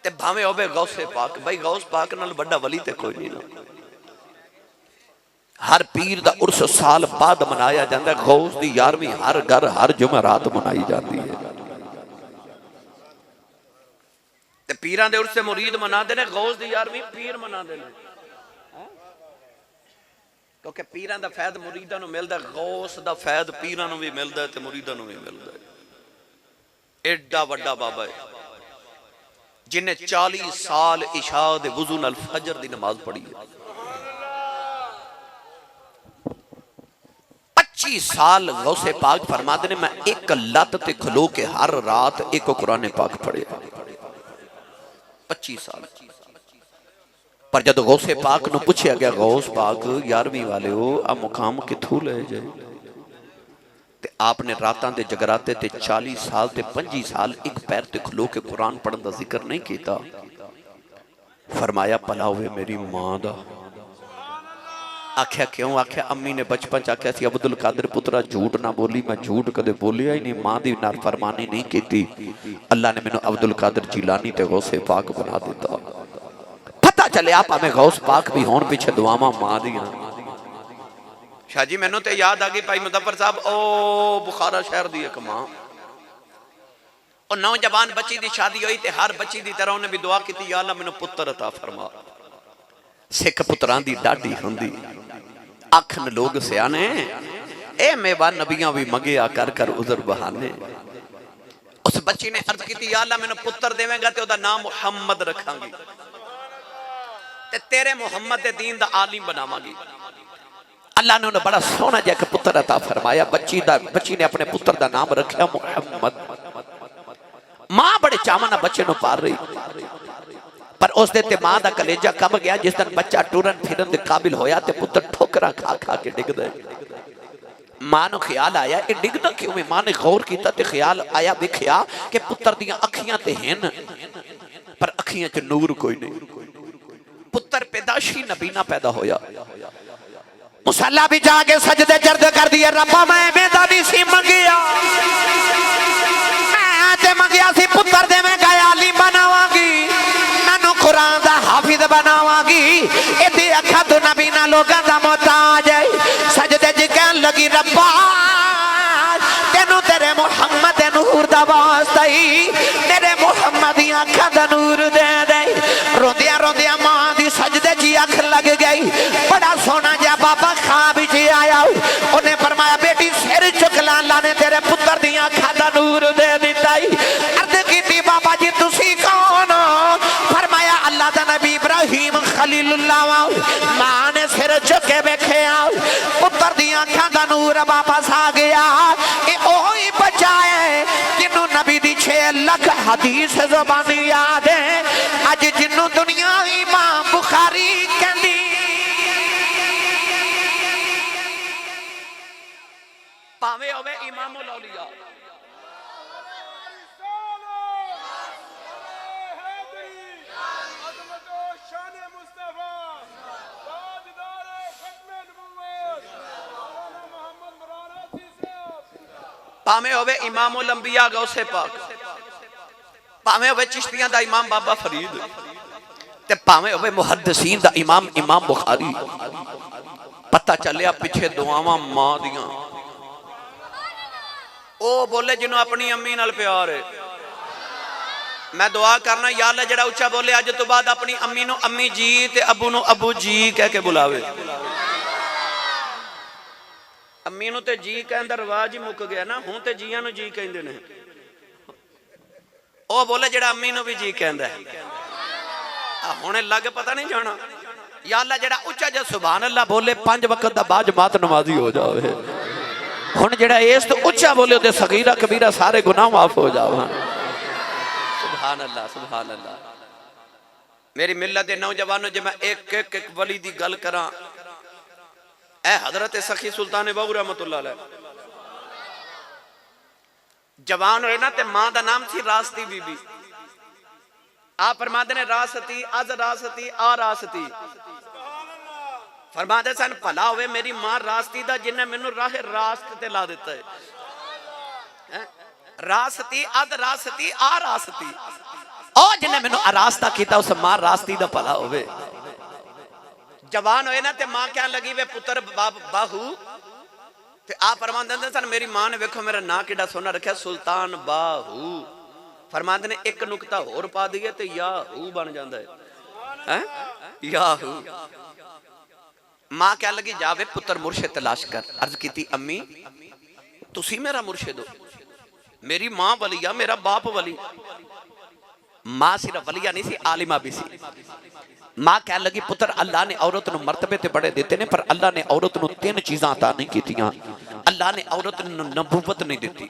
تے بھامے ہوئے غوث پاک بھائی غوث پاک نال بڑا ولی تے کوئی نہیں نا ہر پیر دا عرس سال بعد منایا جاندہ ہے غوث دی یارویں ہر گھر ہر جمعرات منائی جاندی ہے تے پیران دے عرس مرید منا دینے غوث دی یارویں پیر منا دینے کیونکہ پیران دا فید مریدانو ملدہ ہے غوث دا فید پیرانو بھی ملدہ ہے تے مریدانو بھی ملدہ ہے ایڈا وڈا بابا ہے جنہیں 40 سال عشاء دے وضو نال فجر دی نماز پڑھی ہے 25 سال غوث پاک فرما دینے میں ایک لت تے کھلو کے ہر رات ایک قرآن پاک پڑھے 25 سال پر جب غوث پاک نو پوچھے گیا غوث پاک یارویں والے ہو اب مقام کتھو لے جائے تے آپ نے راتاں دے جگراتے تے 40 سال تے 25 سال ایک پیر تے کھلو کے قرآن پڑھن دا ذکر نہیں کیتا فرمایا پلا ہوئے میری ماں دا آکھیا کیوں آکھیا امی نے بچپن چاکھیا سی عبدالقادر پترہ جھوٹ نہ بولی میں جھوٹ کدے بولی ہی نہیں ماں دی نافرمانی نہیں کیتی اللہ نے میں نے عبدالقادر جیلانی تے غوث پاک بنا دیتا پتہ چلے آپ ہمیں غوث پاک بھی ہون پیچھے دعاواں ماں دیاں شاہ جی میں نے تے یاد آگئی پائی مظفر صاحب او بخارا شہر دی ایک ماں اور نوجوان بچی دی شادی ہوئی تے ہر بچی دی طرح انہیں بھی دعا کی تھی یا اللہ میں نے پتر عطا فرما سکھ پتران دی ڈاڈی ہوندی آکھن لوگ سیانے اے میوان نبیاں بھی مگیا کر کر عذر بہانے اس بچی نے عرض کی تھی یا اللہ میں نے پتر دے گا تے او دا نام محمد رکھاں گی تے تیرے محمد دے دین دا عالم بناواں گی اللہ نے انہیں بڑا سونا جا کہ پتر عطا فرمایا بچی نے اپنے پتر دا نام رکھیا محمد ماں بڑے چامنہ بچے نو پار رہی پر اس دے تے ماں دا کلیجہ کم گیا جس دن بچہ ٹورن پھرن دے قابل ہویا تے پتر ٹھوکرہ کھا کھا کے ڈگ دے ماں نو خیال آیا اے ڈگ دا کیوں میں ماں نے غور کیتا تے خیال آیا بکھیا کہ پتر دیاں اکھیاں تے ہیں پر اکھیاں چے نور کوئی نہیں پتر پیداشی نبینا پیدا ہویا مسلح بھی جا کے سجدے جرد کر دیئے ربا میں میدانی سی منگیا میں تے منگیا سی پتر دے میں گیا علی بناواں گی نانو قرآن دا حافظ بناواں گی ایدی اکھا تو نبینا لوگاں دا محتاج ہے سجدے جی کہن لگی ربا تینو تیرے محمد نور دا واسطہ ہی میرے محمد ہی اکھا دا نور دے دے روندیا ماں دی سجدے جی اکھ لگ گئی بڑا سونا جا بابا خواب جی آیا انہیں فرمایا بیٹی سر چکلا اللہ نے تیرے پتر دیا کھادا نور دے دیتا ہی عرض کی تھی بابا جی تسی کون فرمایا اللہ دا نبی ابراہیم خلیل اللہ ماں نے سر چکے بیکھے آؤ پتر دیا کھادا نور واپس آ گیا اے اوہی بچائے جنہوں نبی دی 6 لکھ حدیث زبانی یاد ہے آج جنہوں دنیا امام بخاری کہنی پاوے ہوئے امام الاولیاء پاوے ہوئے امام الانبیاء غوث پاک پاوے ہوئے چشتیاں دا امام بابا فرید تے پاوے ہوئے محدثین دا امام بخاری پتہ چلیا پیچھے دعاواں ماں دیاں او بولے جنہوں اپنی امی نال پیار ہے میں دعا کرنا یا اللہ جڑا اچھا بولے آج تو بعد اپنی امی نو امی جی تے ابو نو ابو جی کہہ کے بلاوے امی نو تے جی کہن دا رواج ہی مک گیا نا ہوں تے جیاں نو جی کہیں دے او بولے جڑا امی نو بھی جی کہن دا ہے ہونے لگ پتہ نہیں جانا یا اللہ جڑا اچھا جا سبحان اللہ بولے 5 وقت دا با جماعت نمازی ہو جاوے ہن جڑا اس تو اچھا بولے تے صغیرہ کبیرہ سارے گناہ معاف ہو جاون سبحان اللہ سبحان اللہ میری ملت دے نوجوانوں جے میں ایک ولی دی گل کراں اے حضرت سخی سلطان باہو رحمت اللہ علیہ جوان ہوئے نا تے ماں دا نام تھی راستی بی بی آپ فرماتے نے راستی از راستی آ راستی فرماتے سن پلا ہوئے میری ماں راستی دا جنہیں میں نے راہ راست تے لا دیتا ہے راستی از راستی آ راستی او جنہیں میں نے آراستہ کیتا اس ماں راستی دا پلا ہوئے جوان ہوئے نا تے ماں کیا لگی وے پتر باہو تے آپ فرماتے ہیں سن میری ماں نے ویکھو میرا نا کیڑا سونا رکھا سلطان باہو فرماتے نے ایک نکتہ اور پا دیئے تے یاہو بن جاندہ ہے یاہو ماں کیا لگی جاوے پتر مرشد تلاش کر عرض کی تھی امی تسی میرا مرشد ہو میری ماں ولیہ میرا باپ ولی ماں صرف ولیہ نہیں سی عالمہ بھی سی ماں کہہ لگی پتر اللہ نے عورت نو مرتبے تے بڑے دیتے نے پر اللہ نے عورت نو 3 چیزاں عطا نہیں کیتیاں اللہ نے عورت نو نبوت نہیں دیتی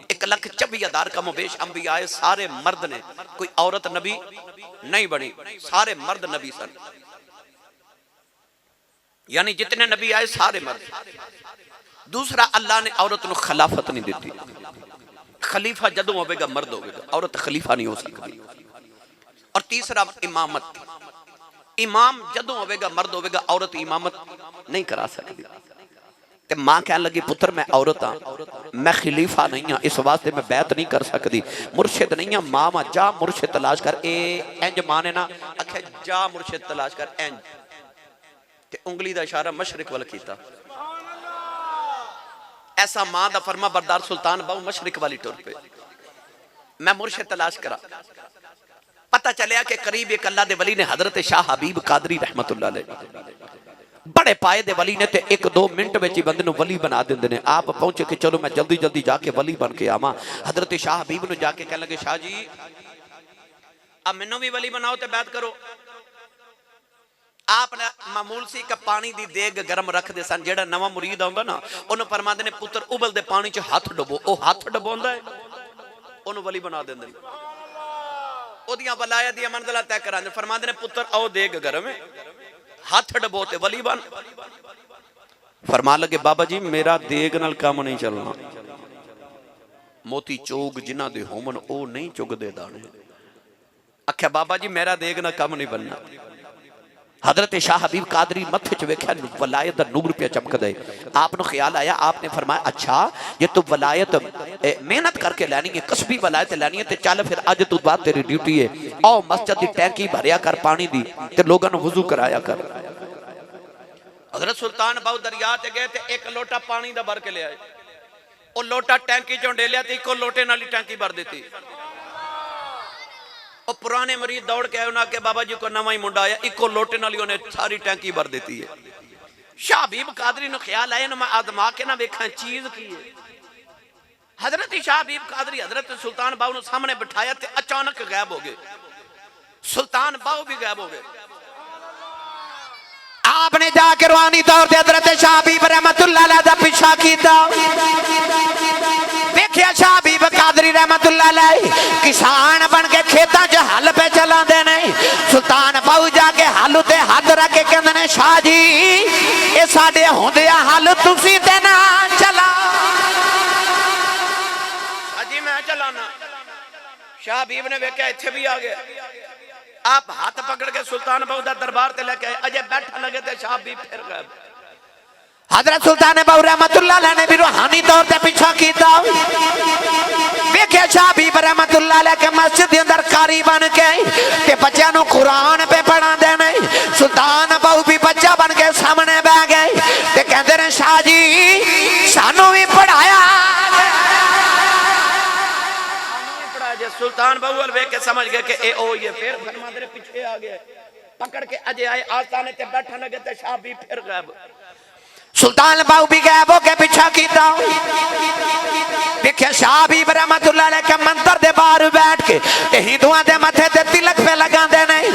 1,24,000 کم و بیش انبیاء سارے مرد نے کوئی عورت نبی نہیں بڑی سارے مرد نبی سن یعنی جتنے نبی آئے سارے مرد دوسرا اللہ نے عورت نو خلافت نہیں دیتی خلیفہ جدوں ہوئے گا مرد ہوئے گا عورت خلیفہ نہیں ہو سکتی اور تیسرا امامت امام جدوں ہوئے گا مرد ہوئے گا عورت امامت نہیں کرا سکتی تے ماں کہنے لگی پتر میں عورت ہاں میں خلیفہ نہیں ہاں اس واسطے میں بیعت نہیں کر سکتی مرشد نہیں ہاں ماما جا مرشد تلاش کر انج مانے نا اکھے جا مرشد تلاش کر انج تے انگلی دا اشارہ مشرق والا کیتا ایسا ماں دا فرما بردار سلطان باہو مشرق والی ٹور پہ میں مرشد تلاش کرا پتہ چلیا کہ قریب ایک اللہ دے ولی نے حضرت شاہ حبیب قادری رحمت اللہ علیہ بڑے پائے دے ولی نے تے 1-2 منٹ میں بندے نو ولی بنا دیندے نے آپ پہنچے کہ چلو میں جلدی جلدی جا کے ولی بن کے آواں حضرت شاہ حبیب نو جا کے کہنے لگے شاہ جی اب منو بھی ولی بناؤ تے بیعت کرو آپ نے معمول سی کہ پانی دی دیگ گرم رکھ دے سن جیڑا نواں مرید ہوندا نا انہوں فرما دے نے پتر ابل دے پانی چ ہاتھ ڈبو او ہاتھ ڈبوندا ہے انہوں ولی بنا دیندے او دیاں ولایت دی منزلہ طے کراندے فرما دے نے پتر او دیگ گرم ہے ہاتھ ڈبو تے ولی بن فرما لگے بابا جی میرا دیگ نال کام نہیں چلنا موتی چوگ جنہ دے ہومن او نہیں چگ دے دانے اکھے بابا جی میرا دیگ نال کام نہیں بننا حضرت شاہ حبیب قادری متھے چ ویکھیا ولایت دا نور پہ چمک دے آپ نو خیال آیا آپ نے فرمایا اچھا یہ تو ولایت محنت کر کے لینی ہے کسبی ولایت لینی ہے تے چل پھر اج تو بعد تیری ڈیوٹی ہے او مسجد دی ٹینکی بھریا کر پانی دی تے لوگاں نو وضو کرایا کر حضرت سلطان باہو دریا تے گئے تے ایک لوٹا پانی دا بھر کے لے آئے او لوٹا ٹینکی چوں ڈیلیا تے ایک لوٹے نالی ٹینکی بھر دیتی اور پرانے مرید دوڑ کے آئے انہاں کہ بابا جی کو نوائی منڈا آیا ایکو لوٹے نالی انہیں ساری ٹینکی بھر دیتی ہے شاہ حبیب قادری نو خیال آئے نو میں آدما کے نہ ویکھاں چیز کی ہے حضرت شاہ حبیب قادری حضرت سلطان باہو نو سامنے بٹھایا تے اچانک غائب ہو گئے سلطان باہو بھی غائب ہو گئے آپ نے جا کے روحانی طور تے حضرت شاہ حبیب رحمت اللہ علیہ دا پیچھا کیتا ویکھیا شاہ حبیب قادری رحمت اللہ علیہ کسان بن کے کھیتاں چ ہل پہ چلان دے نہیں سلطان باہو جا کے ہل تے ہاتھ رکھ کے کہندے نے شاہ جی اے ساڈے ہوندیا ہل تسی تے نہ چلا جی میں چلانا شاہ حبیب نے ویکھیا ایتھے بھی آ گیا آپ ہاتھ پکڑ کے سلطان باہو دا دربار تے لے کے آئے اجے بیٹھا لگے تے شاہ حبیب پھر غائب حضرت سلطان باہو رحمت اللہ علیہ نے بھی روحانی طور تے پیچھا کیتا ویکھیا شاہ حبیب رحمت اللہ علیہ کے مسجد دے اندر قاری بن کے تے بچیاں نو قرآن پہ پڑھا دے نہیں سلطان باہو بھی بچہ بن کے سامنے بیٹھ گئے تے کہندے نے شاہ جی سانو بھی پڑھایا سلطان باہو الوے کے سمجھ گئے کہ اے او یہ پھر فرما دے پیچھے آ گئے پکڑ کے اجے آئے آستانے تے بیٹھا لگے تے شاہ بھی پھر غائب سلطان باہو بھی غائب ہو کے پیچھا کیتا دیکھیں شاہ حبیب رحمت اللہ علیہ کے منتر دے باہر بیٹھ کے ہندوان دے متھے تے تلک پہ لگا دے نہیں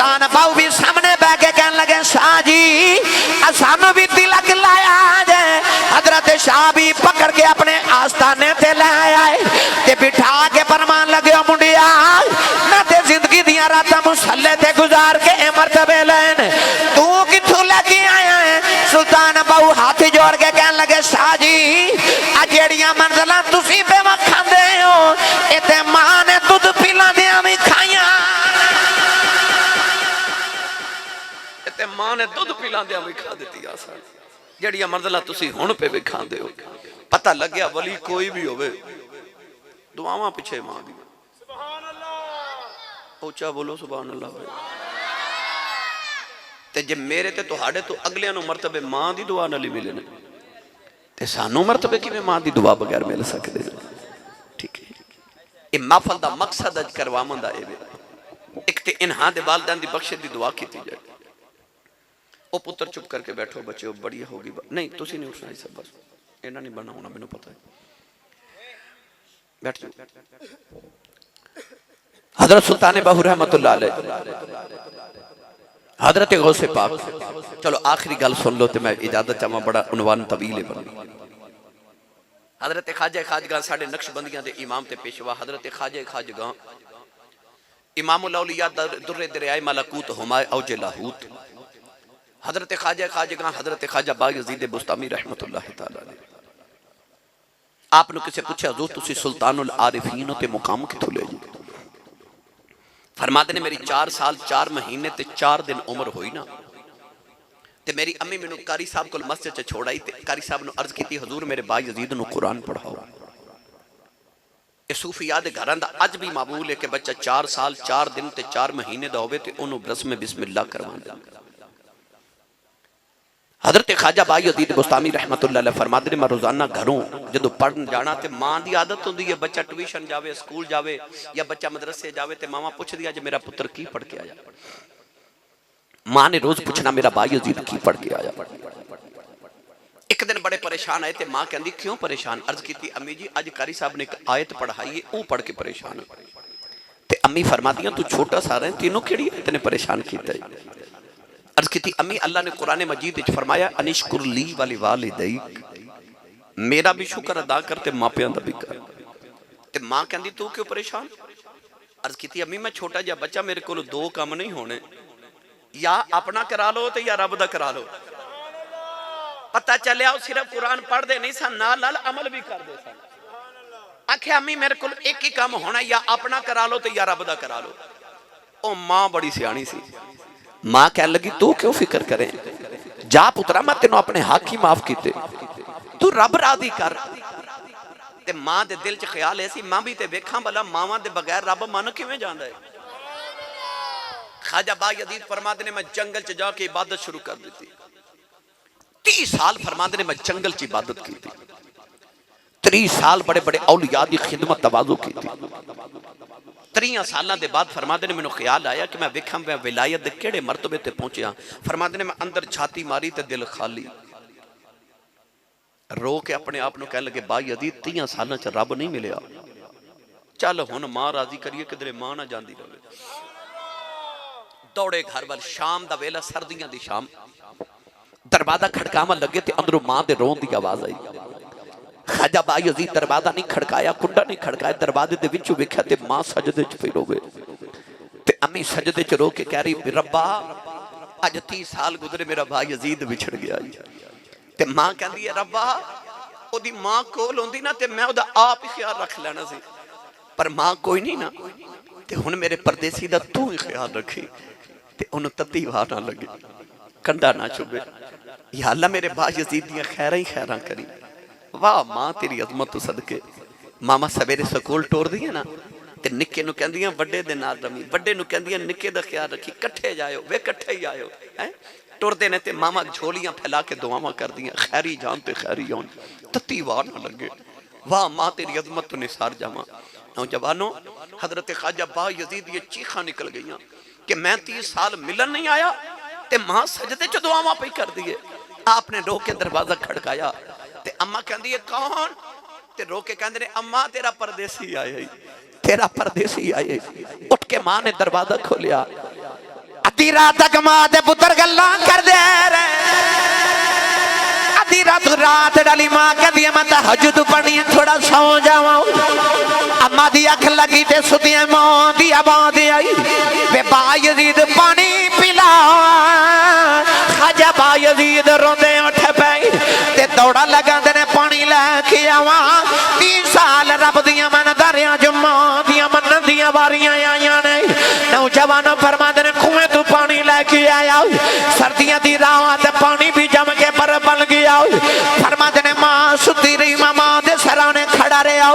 سلطان باؤ بھی سامنے بہ کے کہنے لگے شاہ جی سانو بھی تلک لایا جائے حضرت شاہ بھی پکڑ کے اپنے آستانے تے لے آئے تے بٹھا کے فرمان لگے منڈیا نہ تے زندگی دیاں راتاں مسلے تے گزار کے اے مرتبے لین تو کتھوں لے کے آیا ہے سلطان باؤ ہاتھ جوڑ کے کہنے لگے شاہ جی جیڑیاں منزلاں تسی بے وقت کھاندے ہو اتے ماں نے دودھ پلا دیاں بھی کھائیاں تے ماں نے دودھ پلا دیا بھی کھا دیتی آسان جڑیاں منزلہ تسی ہون پہ بھی کھان دے ہو پتہ لگ گیا ولی کوئی بھی ہوئے دعاواں پیچھے ماں دی اوچا بولو سبحان اللہ بھائی تے جب میرے تے تو ہاڑے تو اگلے نو مرتبے ماں دی دعا نہ لی ملے نے تے سانو مرتبے کی میں ماں دی دعا بغیر مل سکتے ٹھیک ہے یہ محفل دا مقصد اج کروامن دا اے ایک تے انہاں دے والدین دی بخشش دی دعا کیتی جائے او پتر چپ کر کے بیٹھو بچے او بڑی ہوگی نہیں تسی نہیں اٹھنا اس بس اینا نہیں بننا ہونا میں نے پتہ ہے بیٹھ جاؤ حضرت سلطان باہو رحمت اللہ علیہ حضرت غوث پاک چلو آخری گل سن لو تے میں اجازت چاہاں بڑا عنوان طویل ہے بنی حضرت خواجہ خواجگاں ساڑھے نقش بندیاں دے امام تے پیشوا حضرت خواجہ خواجگاں امام الاولیاء در دریائے ملکوت ہمائے اوج لاہوت حضرت خواجہ خواجگاں حضرت خواجہ بایزید بستامی رحمت اللہ تعالی آپ نے کسے پوچھا حضور تسی سلطان العارفین تے مقام کی تھو لے جی فرماتے نے میری 4 سال 4 مہینے تے 4 دن عمر ہوئی نا تے میری امی میں نو قاری صاحب کو مسجد چے چھوڑائی تے قاری صاحب نو عرض کی تھی حضور میرے بایزید نو قرآن پڑھاؤ اے صوفیاء دے گھراں دا اج بھی معمول ہے کہ بچہ 4 سال 4 دن تے 4 مہینے دا ہوئے تے انہوں برسم بسم اللہ کروان دے حضرت خواجہ بایزید بستامی رحمت اللہ علیہ فرماتے نے میں روزانہ گھروں جدو پڑھن جانا تے ماں دی عادت ہوندی ہے بچہ ٹیوشن جاوے سکول جاوے یا بچہ مدرسے جاوے تے ماما پوچھ دیا جو میرا پتر کی پڑھ کے آیا ماں نے روز پوچھنا میرا بایزید کی پڑھ کے آیا ایک دن بڑے پریشان آئے تے ماں کہندی کیوں پریشان عرض کی تھی امی جی آج قاری صاحب نے ایک آیت پڑھائی ہے او پڑھ کے پریشان ہے تے امی فرماتی ہیں تو چھوٹا سا رہے تینوں کیڑی اتنے پریشان کیتا ہے عرض کی تھی امی اللہ نے قرآن مجید وچ فرمایا انشکر لی والی والدیک میرا بھی شکر ادا کرتے ماں پیاں دا بھی کر تے ماں کہندی تو کیوں پریشان عرض کی تھی امی میں چھوٹا جا بچہ میرے کو 2 کام نہیں ہونے یا اپنا کرا لو تے یا رب دا کرا لو پتہ چلے آؤ صرف قرآن پڑھ دے نہیں سن نال نال عمل بھی کر دے سن آکھے امی میرے کو ایک ہی کام ہونا یا اپنا کرا لو تے یا رب دا کرا لو او ماں بڑی سیانی سی ماں کہنے لگی تو کیوں فکر کریں جا پترا میں تینوں اپنے حق ہی معاف کیتے تو رب راضی کر تے ماں دے دل چ خیال ایسی ماں بھی تے ویکھاں بلا ماواں دے بغیر رب من کیویں جاندا ہے خواجہ بایزید فرماتے نے میں جنگل چ جا کے عبادت شروع کر دیتی 30 سال فرماتے نے میں جنگل چ عبادت کی تھی 30 سال بڑے بڑے اولیاء دی خدمت تواضع کی تھی 3 سالاں دے بعد فرماتے نے مینوں خیال آیا کہ میں ویکھاں میں ولایت دے کیڑے مرتبے تے پہنچیا فرماتے نے میں اندر چھاتی ماری تے دل خالی رو کے اپنے آپ نو کہنے لگے بایزید 3 سالاں چ رب نہیں ملیا چل ہن ماں راضی کریے کدھر ماں نہ جاندی رہے دوڑے گھر وال شام دا ویلا سردیاں دی شام دروازہ کھڑکاواں لگے تے اندروں ماں دے رون دی آواز آئی خواجہ بایزید دروازہ نہیں کھڑکایا کنڈا نہیں کھڑکایا دروازے دے وچوں ویکھیا تے ماں سجدے چ پئی روے تے امی سجدے چ رو کے کہہ رہی ربا اج 30 سال گزرے میرا بایزید بچھڑ گیا تے ماں کہندی ہے ربا او دی ماں کول ہوندی نا تے میں او دا آپ ہی خیال رکھ لینا سی پر ماں کوئی نہیں نا تے ہن میرے پردیسی دا تو ہی خیال رکھی تے انہوں تتی واہ نہ لگے کنڈا نہ چوبے یا اللہ میرے بایزید دیاں خیراں ہی خیراں کری واہ ماں تیری عظمت تو صدقے ماما سویرے سکول ٹور دیاں نا تے نکے نو کہندیاں بڑے دے نال رمی بڑے نو کہندیاں نکے دا خیال رکھی کٹھے جائیو وے کٹھے ہی آئیو ٹور دے نے تے ماما جھولیاں پھیلا کے دعاواں کر دیاں خیری جان تے خیری جان تتی واہ نہ لگے واہ ماں تیری عظمت تو نثار جاواں نوجوانوں حضرت خواجہ بایزید یہ چیخاں نکل گئیاں کہ میں 30 سال ملن نہیں آیا تے ماں سجدے چ دعاواں پہ کر دیے آپ نے رو کے دروازہ کھڑکایا تے اماں کہندی ہے کون تے رو کے کہندے نے اماں تیرا پردیسی آئے تیرا پردیسی آئے اٹھ کے ماں نے دروازہ کھولیا ادھی رات تک ماں دے پتر گلاں کر دے رہے ادھی رات ڈالی ماں کہدی میں تہجد پڑھنی تھوڑا سو جاواں اما دی اکھ لگی تے سدیاں ماں دی آواز آئی بے با یزید پانی پلا خواجہ با یزید روندے اٹھ پئے تے دوڑا لگا نے پانی لے کے آواں 30 سال رب دیاں من دریاں جماں دیاں من دیاں واریاں آئیاں نے نوجوانوں فرماندے نے کنویں تو پانی لے کے آیا سردیاں دی رات پانی بھی جم کے پر بن گیا فرماندے نے ماں ستی رہی ماں دے سرانے کھڑا رہا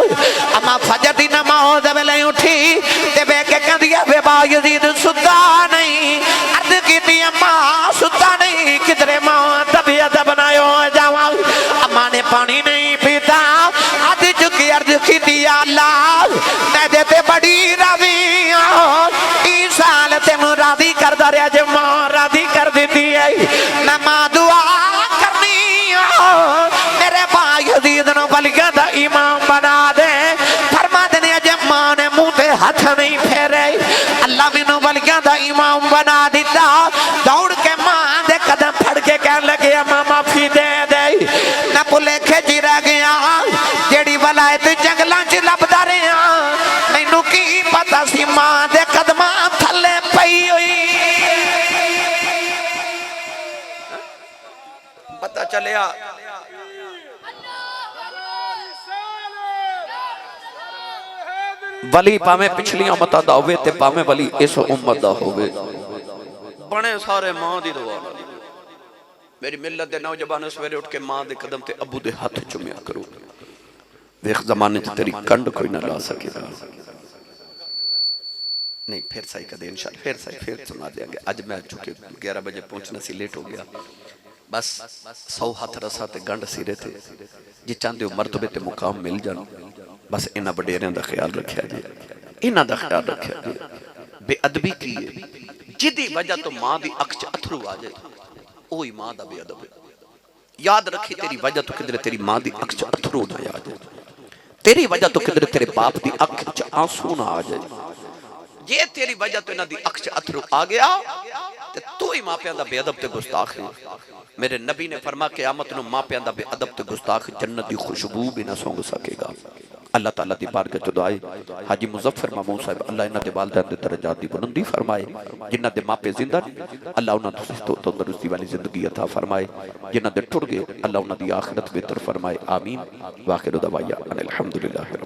اما فجر دی نماز ویلے اٹھی تے بے کے کہندی بے با یزید ستا نہیں عرض کیتی ماں ستا نہیں کدھرے ماں طبیعت بنایو جاواں اما نے پانی نہیں پیتا عرض چکی عرض کیتی یا اللہ میں دیتے بڑی راضی ہوں 30 سال تینوں راضی کردا رہیا جے ماں راضی کر دیتی ہے میں ماں دعا کرنی ہوں میرے با یزید نو بلیاں دا امام بنا دے فرما دینے جے ماں نے منہ تے ہاتھ نہیں پھیرے اللہ مینوں بلیاں دا امام بنا دیتا دوڑ کے ماں دے قدم پھڑ کے کہنے لگے ماں معافی دے دے نہ بھلے کھجی رہ گیا جیڑی ولایت جنگلاں چ لبدا رہیا مینوں کی پتہ سی ماں دے قدماں تھلے پئی ہوئی پتہ چلیا ولی پاویں پچھلی امتاں دا ہوئے تے پاویں ولی اس امت دا ہوئے بنے سارے ماں دی دعا میری ملت دے نوجوان سویرے اٹھ کے ماں دے قدم تے ابو دے ہاتھ چومیا کرو ویخ زمانے تے تیری کنڈ کوئی نہ لا سکے گا نہیں پھر صحیح کدے انشاءاللہ پھر سنا دیا گیا آج میں چکے 11 بجے پہنچنا سی لیٹ ہو گیا بس 100 ہاتھ رسا تے گنڈ سیرے تھے جی چاندے مرتبے تے مقام مل جانا بس انہاں بڑیریں دا خیال رکھیا جی انہاں دا خیال رکھیا جی بے ادبی کی ہے جدی وجہ تو ماں دی اکھ چ اتھرو آ جائے اوہی ماں دا بے ادب ہے یاد رکھی تیری وجہ تو کدھر تیری ماں دی اکھ چ اتھرو نہ آ جائے تیری وجہ تو کدھر تیرے باپ دی اکھ چ آنسو نہ آ جائے یہ تیری وجہ تو انہاں دی اکھ چ اتھرو آ گیا تو ہی ماں پیاں دا بے ادب تے گستاخ ہے میرے نبی نے فرما قیامت نو ماں پیاں دا بے ادب تے گستاخ جنت دی خوشبو بھی نہ سونگ سکے گا اللہ تعالیٰ دی بارگاہ چ دعائے حاجی مظفر مامون صاحب اللہ انہاں دے والدین دے درجات دی بلندی فرمائے جنہاں دے ماں پے زندہ اللہ انہاں تو تندرستی والی زندگی عطا فرمائے جنہاں دے ٹر گئے اللہ انہاں دی آخرت بہتر فرمائے آمین واخر دعوانا الحمدللہ